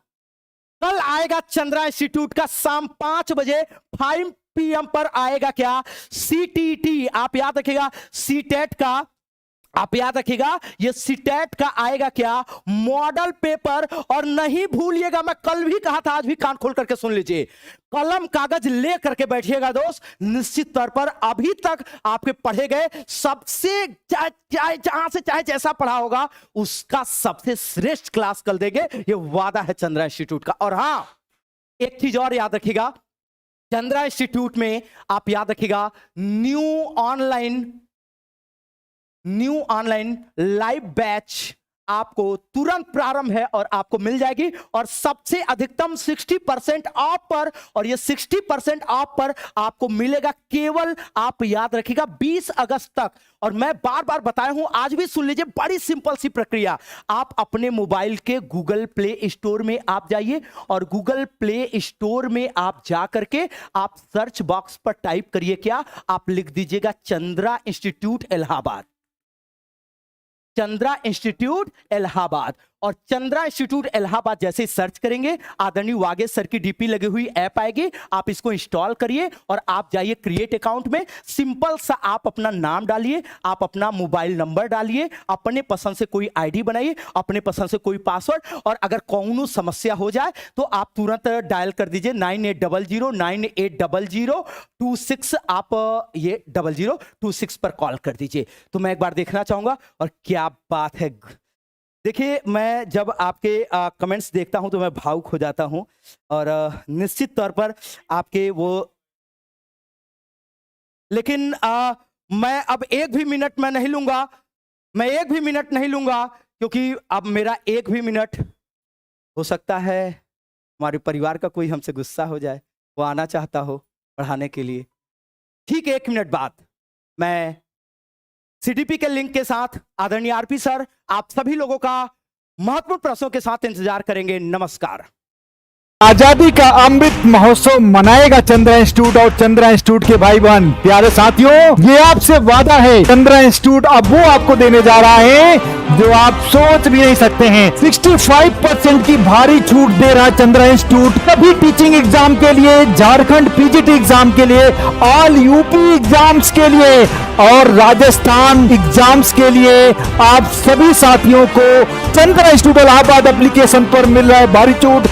कल आएगा चंद्रा इंस्टीट्यूट का शाम 5 बजे 5 PM पर आएगा क्या, सीटीटी। आप याद रखिएगा सीटेट का, आप याद रखिएगा ये सीटेट का आएगा क्या, मॉडल पेपर। और नहीं भूलिएगा, मैं कल भी कहा था, आज भी कान खोल करके सुन लीजिए, कलम कागज ले करके बैठिएगा दोस्त। निश्चित तौर पर अभी तक आपके पढ़े गए सबसे जहां से चाहे जैसा पढ़ा होगा उसका सबसे श्रेष्ठ क्लास कल देंगे, ये वादा है चंद्रा इंस्टीट्यूट का। और हां, एक चीज और याद रखिएगा, चंद्रा इंस्टीट्यूट में आप याद रखिएगा न्यू ऑनलाइन लाइव बैच आपको तुरंत प्रारंभ है और आपको मिल जाएगी, और सबसे अधिकतम 60% ऑफ पर, और ये 60% ऑफ पर आपको मिलेगा केवल, आप याद रखिएगा 20 अगस्त तक। और मैं बार बार बताया हूं, आज भी सुन लीजिए, बड़ी सिंपल सी प्रक्रिया। आप अपने मोबाइल के गूगल प्ले स्टोर में आप जाइए, और गूगल प्ले स्टोर में आप जा करके आप सर्च बॉक्स पर टाइप करिए क्या, आप लिख दीजिएगा चंद्रा इंस्टीट्यूट इलाहाबाद, चंद्रा इंस्टीट्यूट इलाहाबाद। और चंद्रा इंस्टीट्यूट इलाहाबाद जैसे ही सर्च करेंगे, आदरणीय वागेश सर की डीपी लगी हुई ऐप आएगी, आप इसको इंस्टॉल करिए और आप जाइए क्रिएट अकाउंट में। सिंपल सा आप अपना नाम डालिए, आप अपना मोबाइल नंबर डालिए, अपने पसंद से कोई आईडी बनाइए, अपने पसंद से कोई पासवर्ड, और अगर कौनो समस्या हो जाए तो आप तुरंत डायल कर दीजिए 9800 आप ये 0026 पर कॉल कर दीजिए। तो मैं एक बार देखना चाहूंगा, और क्या बात है, देखिए मैं जब आपके कमेंट्स देखता हूं तो मैं भावुक हो जाता हूं, और निश्चित तौर पर आपके वो, लेकिन मैं अब एक भी मिनट मैं नहीं लूंगा, मैं एक भी मिनट नहीं लूंगा, क्योंकि अब मेरा एक भी मिनट, हो सकता है हमारे परिवार का कोई हमसे गुस्सा हो जाए, वो आना चाहता हो पढ़ाने के लिए। ठीक 1 मिनट बाद मैं सीडीपी के लिंक के साथ आदरणीय आरपी सर आप सभी लोगों का महत्वपूर्ण प्रश्नों के साथ इंतजार करेंगे। नमस्कार। आजादी का अमृत महोत्सव मनाएगा चंद्रा इंस्टीट्यूट और चंद्रा इंस्टीट्यूट के भाई बहन। प्यारे साथियों, ये आपसे वादा है, चंद्रा इंस्टीट्यूट अब वो आपको देने जा रहा है जो आप सोच भी नहीं सकते हैं। 65% की भारी छूट दे रहा है चंद्रा इंस्टीट्यूट सभी टीचिंग एग्जाम के लिए, झारखंड पीजीटी एग्जाम के लिए, ऑल यूपी एग्जाम्स के लिए और राजस्थान एग्जाम्स के लिए। आप सभी साथियों को चंद्रा इंस्टीट्यूट इलाहाबाद एप्लीकेशन पर मिल रहा है भारी छूट।